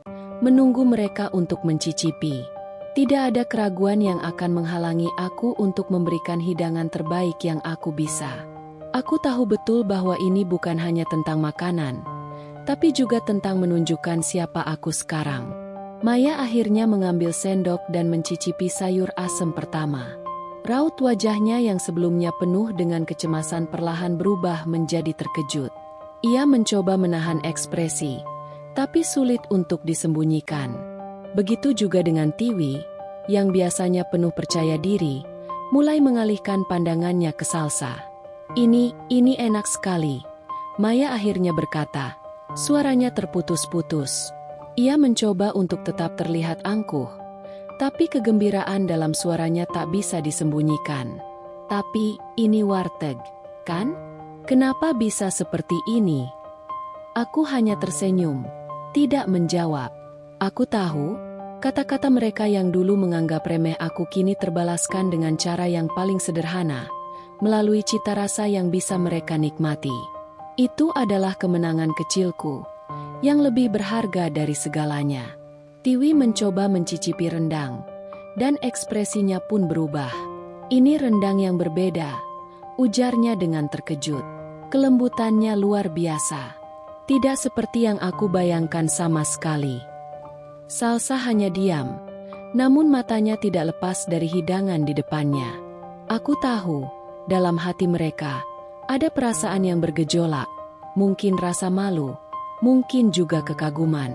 menunggu mereka untuk mencicipi. Tidak ada keraguan yang akan menghalangi aku untuk memberikan hidangan terbaik yang aku bisa. Aku tahu betul bahwa ini bukan hanya tentang makanan, tapi juga tentang menunjukkan siapa aku sekarang. Maya akhirnya mengambil sendok dan mencicipi sayur asem pertama. Raut wajahnya yang sebelumnya penuh dengan kecemasan perlahan berubah menjadi terkejut. Ia mencoba menahan ekspresi, tapi sulit untuk disembunyikan. Begitu juga dengan Tiwi, yang biasanya penuh percaya diri, mulai mengalihkan pandangannya ke Salsa. Ini enak sekali, Maya akhirnya berkata, suaranya terputus-putus. Ia mencoba untuk tetap terlihat angkuh, tapi kegembiraan dalam suaranya tak bisa disembunyikan. Tapi, ini warteg, kan? Kenapa bisa seperti ini? Aku hanya tersenyum, tidak menjawab. Aku tahu, kata-kata mereka yang dulu menganggap remeh aku kini terbalaskan dengan cara yang paling sederhana, melalui cita rasa yang bisa mereka nikmati. Itu adalah kemenangan kecilku, yang lebih berharga dari segalanya. Tiwi mencoba mencicipi rendang, dan ekspresinya pun berubah. Ini rendang yang berbeda, ujarnya dengan terkejut. Kelembutannya luar biasa. Tidak seperti yang aku bayangkan sama sekali. Salsa hanya diam, namun matanya tidak lepas dari hidangan di depannya. Aku tahu, dalam hati mereka, ada perasaan yang bergejolak, mungkin rasa malu, mungkin juga kekaguman.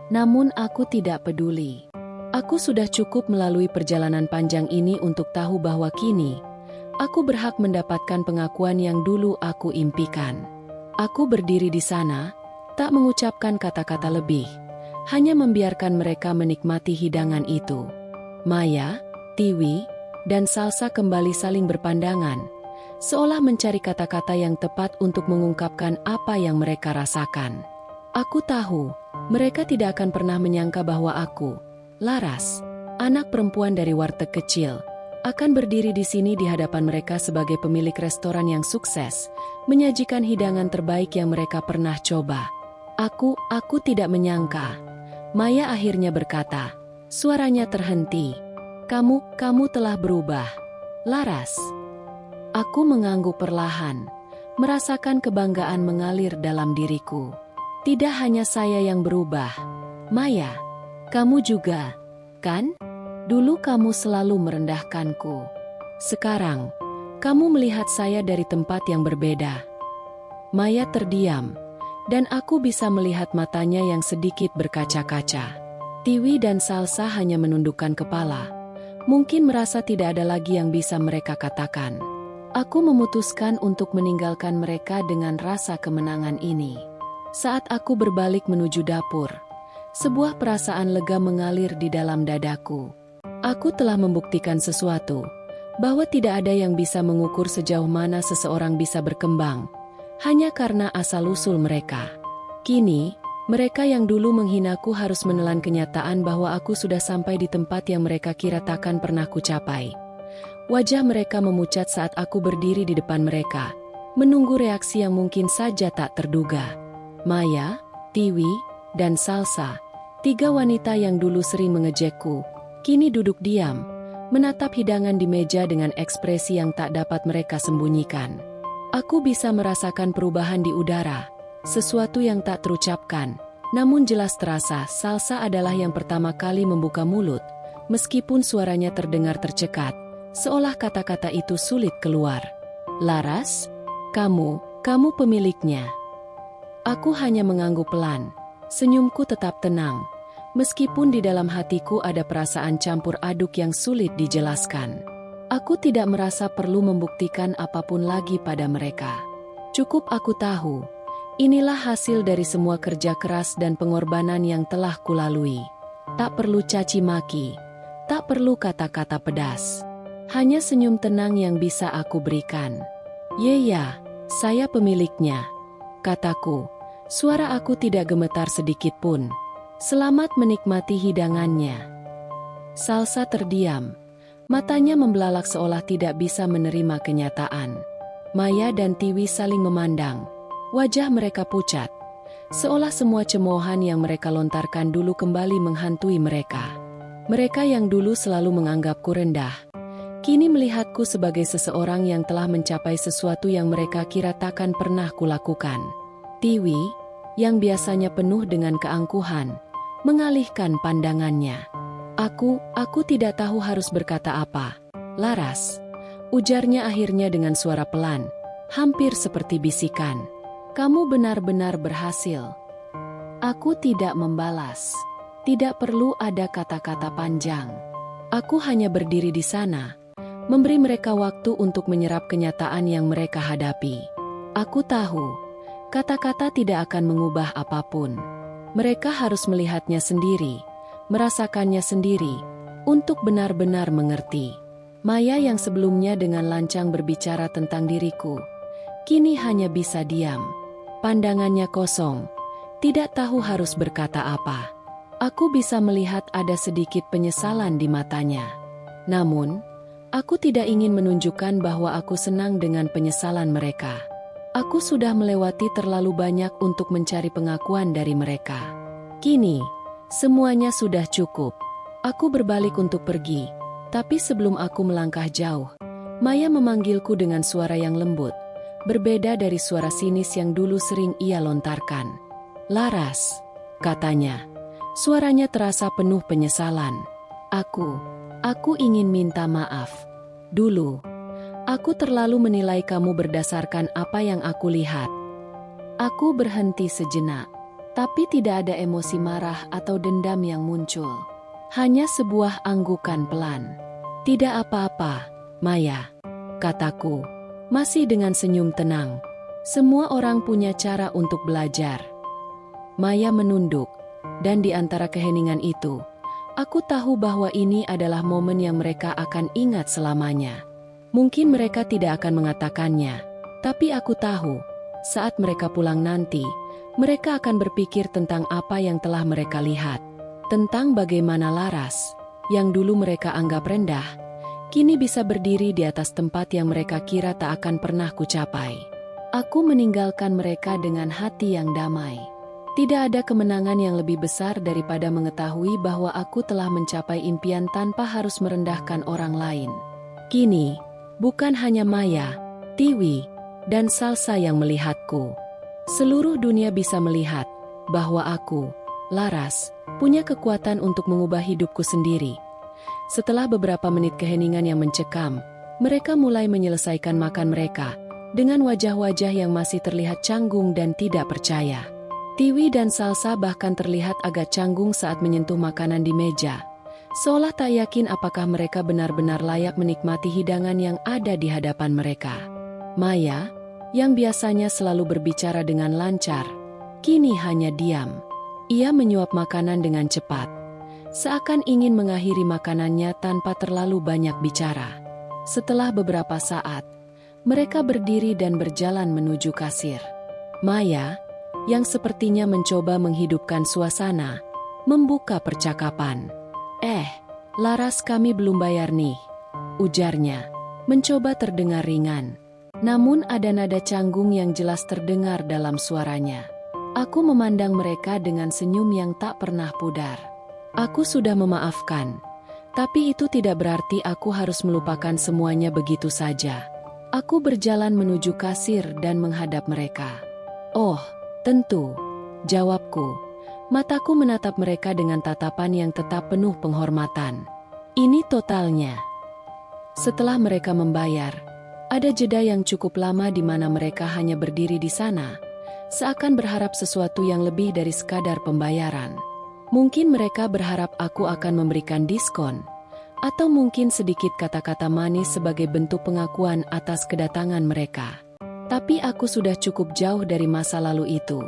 Namun aku tidak peduli. Aku sudah cukup melalui perjalanan panjang ini untuk tahu bahwa kini, aku berhak mendapatkan pengakuan yang dulu aku impikan. Aku berdiri di sana, tak mengucapkan kata-kata lebih, hanya membiarkan mereka menikmati hidangan itu. Maya, Tiwi, dan Salsa kembali saling berpandangan, seolah mencari kata-kata yang tepat untuk mengungkapkan apa yang mereka rasakan. Aku tahu, mereka tidak akan pernah menyangka bahwa aku, Laras, anak perempuan dari warteg kecil, akan berdiri di sini di hadapan mereka sebagai pemilik restoran yang sukses, menyajikan hidangan terbaik yang mereka pernah coba. Aku tidak menyangka. Maya akhirnya berkata, suaranya terhenti. Kamu telah berubah, Laras. Aku mengangguk perlahan, merasakan kebanggaan mengalir dalam diriku. Tidak hanya saya yang berubah, Maya, kamu juga, kan? Dulu kamu selalu merendahkanku. Sekarang, kamu melihat saya dari tempat yang berbeda. Maya terdiam, dan aku bisa melihat matanya yang sedikit berkaca-kaca. Tiwi dan Salsa hanya menundukkan kepala. Mungkin merasa tidak ada lagi yang bisa mereka katakan. Aku memutuskan untuk meninggalkan mereka dengan rasa kemenangan ini. Saat aku berbalik menuju dapur, sebuah perasaan lega mengalir di dalam dadaku. Aku telah membuktikan sesuatu, bahwa tidak ada yang bisa mengukur sejauh mana seseorang bisa berkembang, hanya karena asal-usul mereka. Kini, mereka yang dulu menghinaku harus menelan kenyataan bahwa aku sudah sampai di tempat yang mereka kira takkan pernah kucapai. Wajah mereka memucat saat aku berdiri di depan mereka, menunggu reaksi yang mungkin saja tak terduga. Maya, Tiwi, dan Salsa, 3 wanita yang dulu sering mengejekku, kini duduk diam, menatap hidangan di meja dengan ekspresi yang tak dapat mereka sembunyikan. Aku bisa merasakan perubahan di udara, sesuatu yang tak terucapkan, namun jelas terasa. Salsa adalah yang pertama kali membuka mulut, meskipun suaranya terdengar tercekat, seolah kata-kata itu sulit keluar. Laras, kamu pemiliknya. Aku hanya mengangguk pelan, senyumku tetap tenang, meskipun di dalam hatiku ada perasaan campur aduk yang sulit dijelaskan. Aku tidak merasa perlu membuktikan apapun lagi pada mereka. Cukup aku tahu, inilah hasil dari semua kerja keras dan pengorbanan yang telah kulalui. Tak perlu caci maki, tak perlu kata-kata pedas. Hanya senyum tenang yang bisa aku berikan. Ya, saya pemiliknya, kataku. Suara aku tidak gemetar sedikit pun. Selamat menikmati hidangannya. Salsa terdiam. Matanya membelalak seolah tidak bisa menerima kenyataan. Maya dan Tiwi saling memandang. Wajah mereka pucat, seolah semua cemoohan yang mereka lontarkan dulu kembali menghantui mereka. Mereka yang dulu selalu menganggapku rendah, kini melihatku sebagai seseorang yang telah mencapai sesuatu yang mereka kira takkan pernah kulakukan. Tiwi, yang biasanya penuh dengan keangkuhan, mengalihkan pandangannya. Aku tidak tahu harus berkata apa. Laras, ujarnya akhirnya dengan suara pelan, hampir seperti bisikan. Kamu benar-benar berhasil. Aku tidak membalas. Tidak perlu ada kata-kata panjang. Aku hanya berdiri di sana, memberi mereka waktu untuk menyerap kenyataan yang mereka hadapi. Aku tahu, kata-kata tidak akan mengubah apapun. Mereka harus melihatnya sendiri, merasakannya sendiri, untuk benar-benar mengerti. Maya yang sebelumnya dengan lancang berbicara tentang diriku, kini hanya bisa diam. Pandangannya kosong, tidak tahu harus berkata apa. Aku bisa melihat ada sedikit penyesalan di matanya. Namun, aku tidak ingin menunjukkan bahwa aku senang dengan penyesalan mereka. Aku sudah melewati terlalu banyak untuk mencari pengakuan dari mereka. Kini, semuanya sudah cukup. Aku berbalik untuk pergi, tapi sebelum aku melangkah jauh, Maya memanggilku dengan suara yang lembut, berbeda dari suara sinis yang dulu sering ia lontarkan. Laras, katanya. Suaranya terasa penuh penyesalan. Aku ingin minta maaf. Dulu, aku terlalu menilai kamu berdasarkan apa yang aku lihat. Aku berhenti sejenak. Tapi tidak ada emosi marah atau dendam yang muncul. Hanya sebuah anggukan pelan. Tidak apa-apa, Maya, kataku, masih dengan senyum tenang. Semua orang punya cara untuk belajar. Maya menunduk, dan di antara keheningan itu, aku tahu bahwa ini adalah momen yang mereka akan ingat selamanya. Mungkin mereka tidak akan mengatakannya, tapi aku tahu, saat mereka pulang nanti, mereka akan berpikir tentang apa yang telah mereka lihat. Tentang bagaimana Laras, yang dulu mereka anggap rendah, kini bisa berdiri di atas tempat yang mereka kira tak akan pernah kucapai. Aku meninggalkan mereka dengan hati yang damai. Tidak ada kemenangan yang lebih besar daripada mengetahui bahwa aku telah mencapai impian tanpa harus merendahkan orang lain. Kini, bukan hanya Maya, Tiwi, dan Salsa yang melihatku. Seluruh dunia bisa melihat bahwa aku, Laras, punya kekuatan untuk mengubah hidupku sendiri. Setelah beberapa menit keheningan yang mencekam, mereka mulai menyelesaikan makan mereka, dengan wajah-wajah yang masih terlihat canggung dan tidak percaya. Tiwi dan Salsa bahkan terlihat agak canggung saat menyentuh makanan di meja, seolah tak yakin apakah mereka benar-benar layak menikmati hidangan yang ada di hadapan mereka. Maya, yang biasanya selalu berbicara dengan lancar, kini hanya diam. Ia menyuap makanan dengan cepat, seakan ingin mengakhiri makanannya tanpa terlalu banyak bicara. Setelah beberapa saat, mereka berdiri dan berjalan menuju kasir. Maya, yang sepertinya mencoba menghidupkan suasana, membuka percakapan. Laras, kami belum bayar nih," ujarnya, mencoba terdengar ringan. Namun ada nada canggung yang jelas terdengar dalam suaranya. Aku memandang mereka dengan senyum yang tak pernah pudar. Aku sudah memaafkan, tapi itu tidak berarti aku harus melupakan semuanya begitu saja. Aku berjalan menuju kasir dan menghadap mereka. "Oh, tentu," jawabku. Mataku menatap mereka dengan tatapan yang tetap penuh penghormatan. "Ini totalnya." Setelah mereka membayar, ada jeda yang cukup lama di mana mereka hanya berdiri di sana, seakan berharap sesuatu yang lebih dari sekadar pembayaran. Mungkin mereka berharap aku akan memberikan diskon, atau mungkin sedikit kata-kata manis sebagai bentuk pengakuan atas kedatangan mereka. Tapi aku sudah cukup jauh dari masa lalu itu,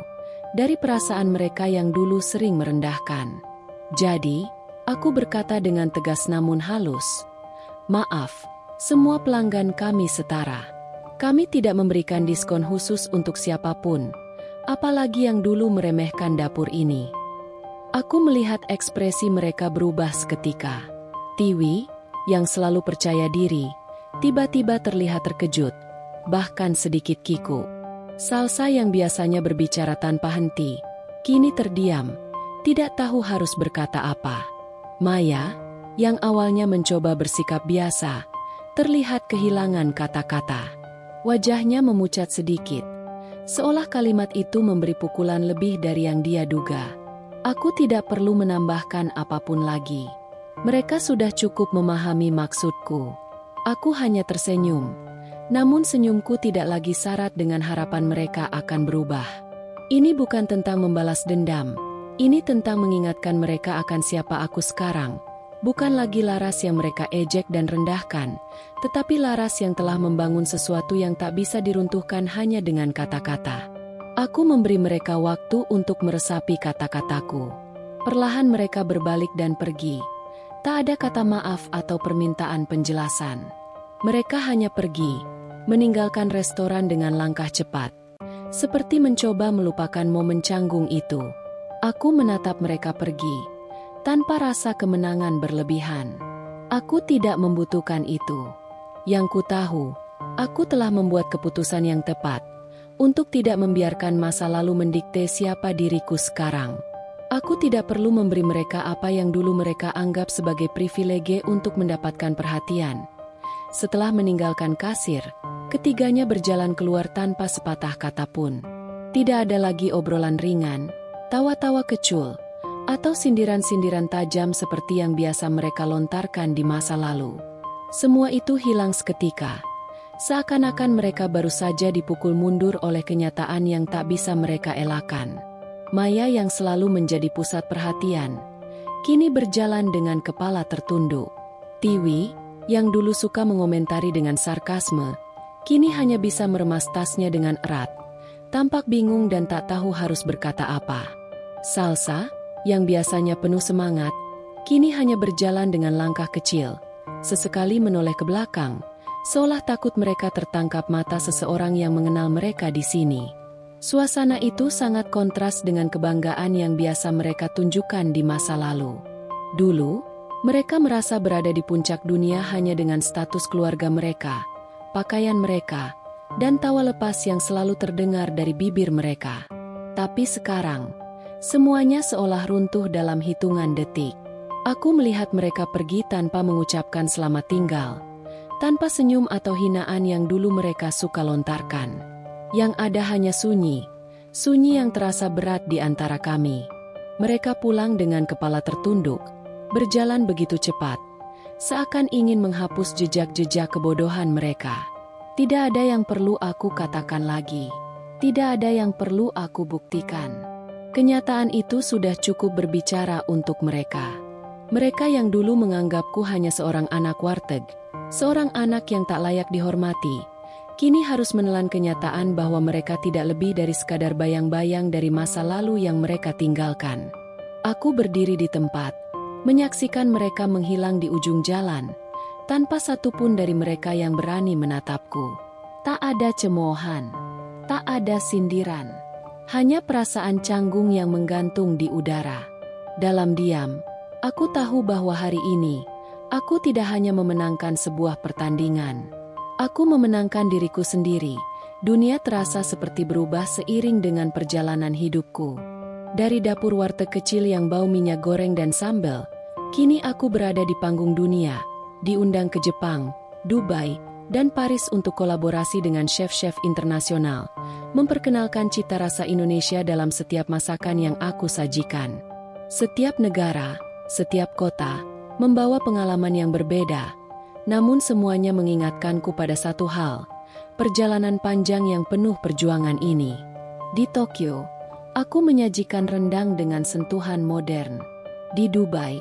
dari perasaan mereka yang dulu sering merendahkan. Jadi, aku berkata dengan tegas namun halus, "Maaf, semua pelanggan kami setara. Kami tidak memberikan diskon khusus untuk siapapun, apalagi yang dulu meremehkan dapur ini." Aku melihat ekspresi mereka berubah seketika. Tiwi, yang selalu percaya diri, tiba-tiba terlihat terkejut, bahkan sedikit kiku. Salsa yang biasanya berbicara tanpa henti, kini terdiam, tidak tahu harus berkata apa. Maya, yang awalnya mencoba bersikap biasa, terlihat kehilangan kata-kata. Wajahnya memucat sedikit, seolah kalimat itu memberi pukulan lebih dari yang dia duga. Aku tidak perlu menambahkan apapun lagi. Mereka sudah cukup memahami maksudku. Aku hanya tersenyum. Namun senyumku tidak lagi syarat dengan harapan mereka akan berubah. Ini bukan tentang membalas dendam. Ini tentang mengingatkan mereka akan siapa aku sekarang. Bukan lagi Laras yang mereka ejek dan rendahkan, tetapi Laras yang telah membangun sesuatu yang tak bisa diruntuhkan hanya dengan kata-kata. Aku memberi mereka waktu untuk meresapi kata-kataku. Perlahan mereka berbalik dan pergi. Tak ada kata maaf atau permintaan penjelasan. Mereka hanya pergi, meninggalkan restoran dengan langkah cepat, seperti mencoba melupakan momen canggung itu. Aku menatap mereka pergi, tanpa rasa kemenangan berlebihan. Aku tidak membutuhkan itu. Yang ku tahu, aku telah membuat keputusan yang tepat, untuk tidak membiarkan masa lalu mendikte siapa diriku sekarang. Aku tidak perlu memberi mereka apa yang dulu mereka anggap sebagai privilege untuk mendapatkan perhatian. Setelah meninggalkan kasir, ketiganya berjalan keluar tanpa sepatah kata pun. Tidak ada lagi obrolan ringan, tawa-tawa kecil, atau sindiran-sindiran tajam seperti yang biasa mereka lontarkan di masa lalu. Semua itu hilang seketika, seakan-akan mereka baru saja dipukul mundur oleh kenyataan yang tak bisa mereka elakkan. Maya yang selalu menjadi pusat perhatian, kini berjalan dengan kepala tertunduk. Tiwi, yang dulu suka mengomentari dengan sarkasme, kini hanya bisa meremas tasnya dengan erat, tampak bingung dan tak tahu harus berkata apa. Salsa, yang biasanya penuh semangat, kini hanya berjalan dengan langkah kecil, sesekali menoleh ke belakang, seolah takut mereka tertangkap mata seseorang yang mengenal mereka di sini. Suasana itu sangat kontras dengan kebanggaan yang biasa mereka tunjukkan di masa lalu. Dulu, mereka merasa berada di puncak dunia hanya dengan status keluarga mereka, pakaian mereka, dan tawa lepas yang selalu terdengar dari bibir mereka. Tapi sekarang, semuanya seolah runtuh dalam hitungan detik. Aku melihat mereka pergi tanpa mengucapkan selamat tinggal, tanpa senyum atau hinaan yang dulu mereka suka lontarkan. Yang ada hanya sunyi, sunyi yang terasa berat di antara kami. Mereka pulang dengan kepala tertunduk, berjalan begitu cepat, seakan ingin menghapus jejak-jejak kebodohan mereka. Tidak ada yang perlu aku katakan lagi. Tidak ada yang perlu aku buktikan. Kenyataan itu sudah cukup berbicara untuk mereka. Mereka yang dulu menganggapku hanya seorang anak warteg, seorang anak yang tak layak dihormati, kini harus menelan kenyataan bahwa mereka tidak lebih dari sekadar bayang-bayang dari masa lalu yang mereka tinggalkan. Aku berdiri di tempat, menyaksikan mereka menghilang di ujung jalan, tanpa satupun dari mereka yang berani menatapku. Tak ada cemoohan, tak ada sindiran, hanya perasaan canggung yang menggantung di udara. Dalam diam, aku tahu bahwa hari ini, aku tidak hanya memenangkan sebuah pertandingan. Aku memenangkan diriku sendiri. Dunia terasa seperti berubah seiring dengan perjalanan hidupku. Dari dapur warteg kecil yang bau minyak goreng dan sambal, kini aku berada di panggung dunia, diundang ke Jepang, Dubai, dan Paris untuk kolaborasi dengan chef-chef internasional, memperkenalkan cita rasa Indonesia dalam setiap masakan yang aku sajikan. Setiap negara, setiap kota, membawa pengalaman yang berbeda. Namun semuanya mengingatkanku pada satu hal, perjalanan panjang yang penuh perjuangan ini. Di Tokyo, aku menyajikan rendang dengan sentuhan modern. Di Dubai,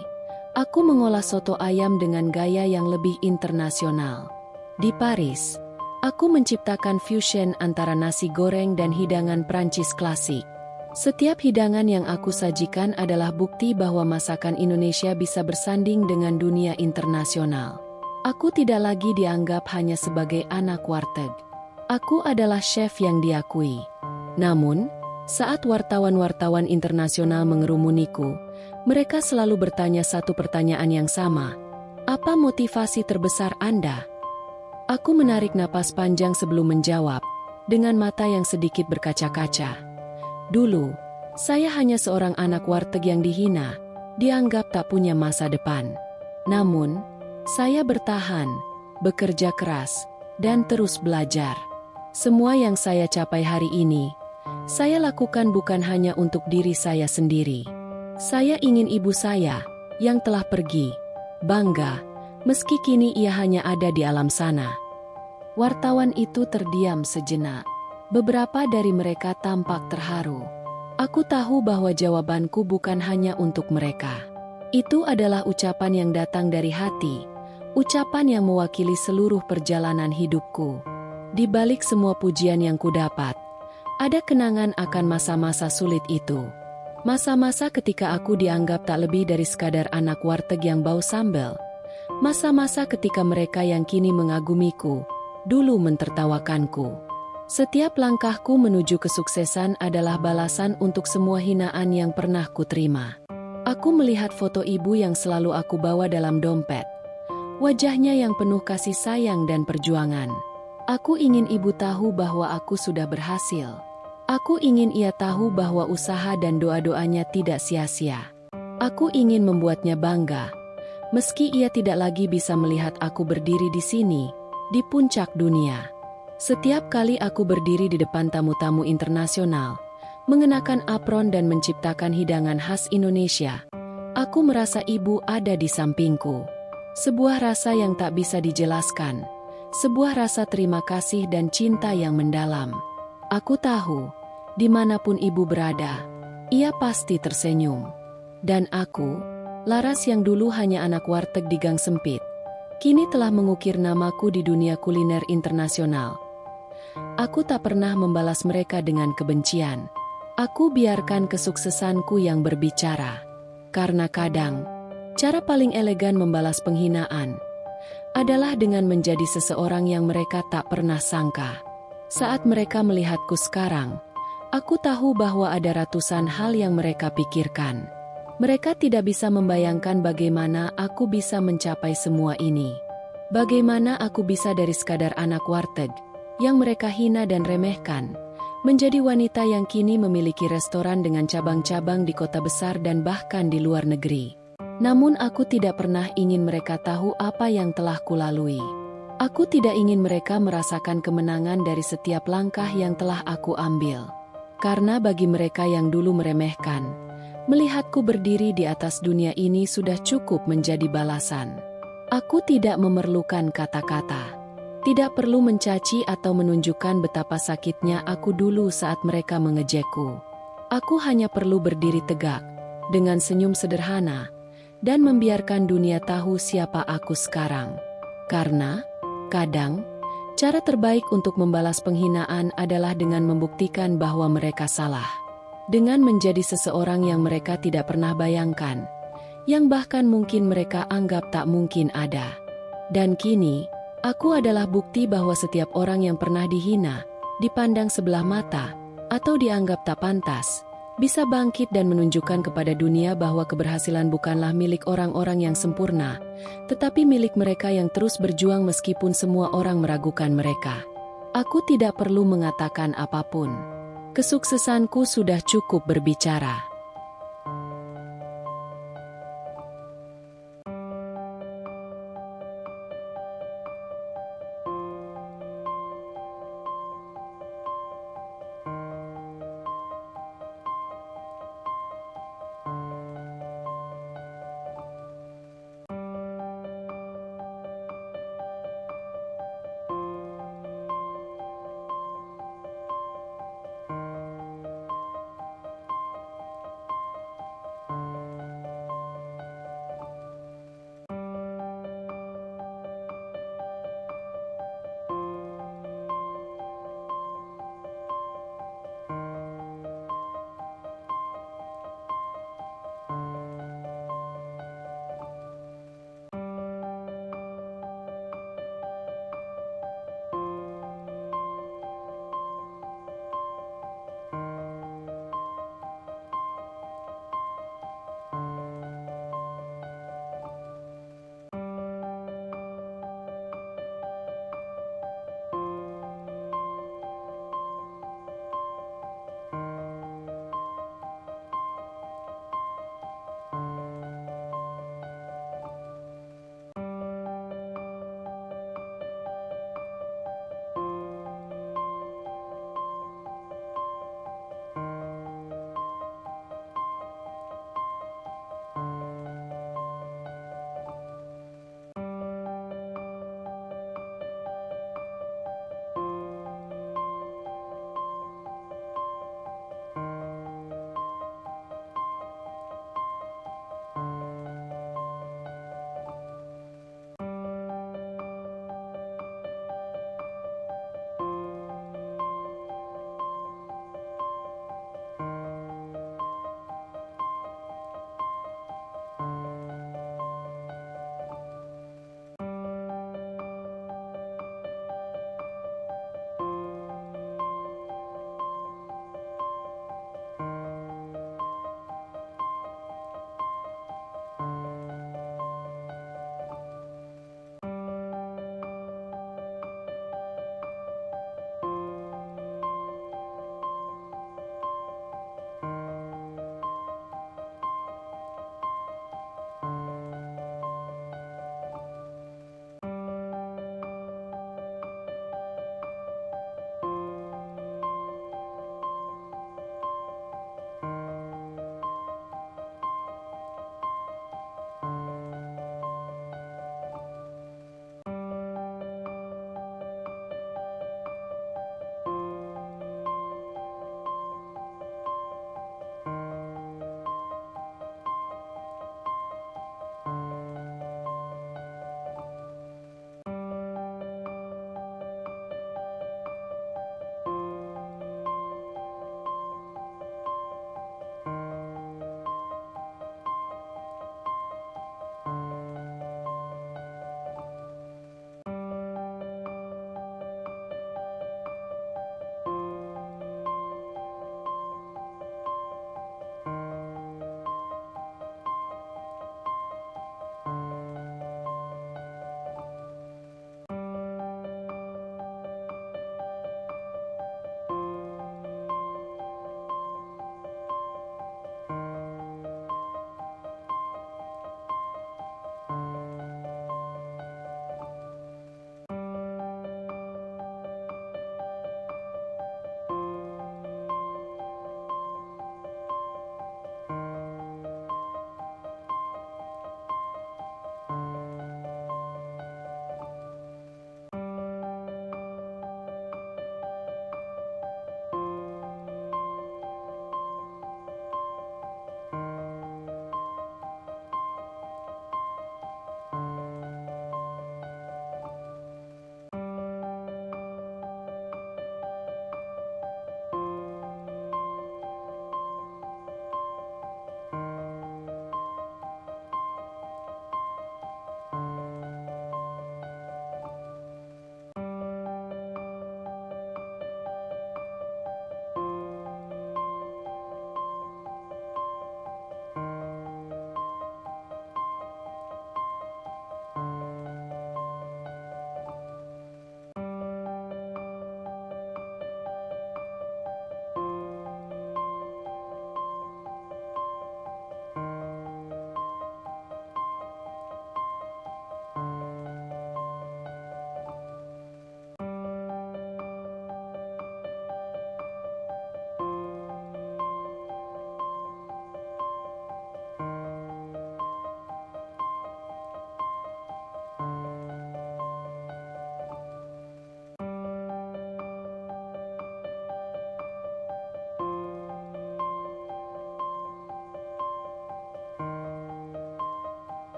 aku mengolah soto ayam dengan gaya yang lebih internasional. Di Paris, aku menciptakan fusion antara nasi goreng dan hidangan Prancis klasik. Setiap hidangan yang aku sajikan adalah bukti bahwa masakan Indonesia bisa bersanding dengan dunia internasional. Aku tidak lagi dianggap hanya sebagai anak warteg. Aku adalah chef yang diakui. Namun, saat wartawan-wartawan internasional mengerumuniku, mereka selalu bertanya satu pertanyaan yang sama. Apa motivasi terbesar Anda? Aku menarik napas panjang sebelum menjawab, dengan mata yang sedikit berkaca-kaca. Dulu, saya hanya seorang anak warteg yang dihina, dianggap tak punya masa depan. Namun, saya bertahan, bekerja keras, dan terus belajar. Semua yang saya capai hari ini, saya lakukan bukan hanya untuk diri saya sendiri. Saya ingin ibu saya, yang telah pergi, bangga, meski kini ia hanya ada di alam sana. Wartawan itu terdiam sejenak. Beberapa dari mereka tampak terharu. Aku tahu bahwa jawabanku bukan hanya untuk mereka. Itu adalah ucapan yang datang dari hati, ucapan yang mewakili seluruh perjalanan hidupku. Di balik semua pujian yang kudapat, ada kenangan akan masa-masa sulit itu. Masa-masa ketika aku dianggap tak lebih dari sekadar anak warteg yang bau sambal. Masa-masa ketika mereka yang kini mengagumiku, dulu mentertawakanku. Setiap langkahku menuju kesuksesan adalah balasan untuk semua hinaan yang pernah kuterima. Aku melihat foto ibu yang selalu aku bawa dalam dompet. Wajahnya yang penuh kasih sayang dan perjuangan. Aku ingin ibu tahu bahwa aku sudah berhasil. Aku ingin ia tahu bahwa usaha dan doa-doanya tidak sia-sia. Aku ingin membuatnya bangga, meski ia tidak lagi bisa melihat aku berdiri di sini, di puncak dunia. Setiap kali aku berdiri di depan tamu-tamu internasional, mengenakan apron dan menciptakan hidangan khas Indonesia, aku merasa ibu ada di sampingku. Sebuah rasa yang tak bisa dijelaskan, sebuah rasa terima kasih dan cinta yang mendalam. Aku tahu, dimanapun ibu berada, ia pasti tersenyum. Dan aku, Laras yang dulu hanya anak warteg di gang sempit, kini telah mengukir namaku di dunia kuliner internasional. Aku tak pernah membalas mereka dengan kebencian. Aku biarkan kesuksesanku yang berbicara. Karena kadang, cara paling elegan membalas penghinaan adalah dengan menjadi seseorang yang mereka tak pernah sangka. Saat mereka melihatku sekarang, aku tahu bahwa ada ratusan hal yang mereka pikirkan. Mereka tidak bisa membayangkan bagaimana aku bisa mencapai semua ini. Bagaimana aku bisa dari sekadar anak warteg yang mereka hina dan remehkan, menjadi wanita yang kini memiliki restoran dengan cabang-cabang di kota besar dan bahkan di luar negeri. Namun aku tidak pernah ingin mereka tahu apa yang telah kulalui. Aku tidak ingin mereka merasakan kemenangan dari setiap langkah yang telah aku ambil. Karena bagi mereka yang dulu meremehkan, melihatku berdiri di atas dunia ini sudah cukup menjadi balasan. Aku tidak memerlukan kata-kata. Tidak perlu mencaci atau menunjukkan betapa sakitnya aku dulu saat mereka mengejekku. Aku hanya perlu berdiri tegak, dengan senyum sederhana, dan membiarkan dunia tahu siapa aku sekarang. Karena, kadang, cara terbaik untuk membalas penghinaan adalah dengan membuktikan bahwa mereka salah. Dengan menjadi seseorang yang mereka tidak pernah bayangkan, yang bahkan mungkin mereka anggap tak mungkin ada. Dan kini, aku adalah bukti bahwa setiap orang yang pernah dihina, dipandang sebelah mata, atau dianggap tak pantas, bisa bangkit dan menunjukkan kepada dunia bahwa keberhasilan bukanlah milik orang-orang yang sempurna, tetapi milik mereka yang terus berjuang meskipun semua orang meragukan mereka. Aku tidak perlu mengatakan apapun. Kesuksesanku sudah cukup berbicara.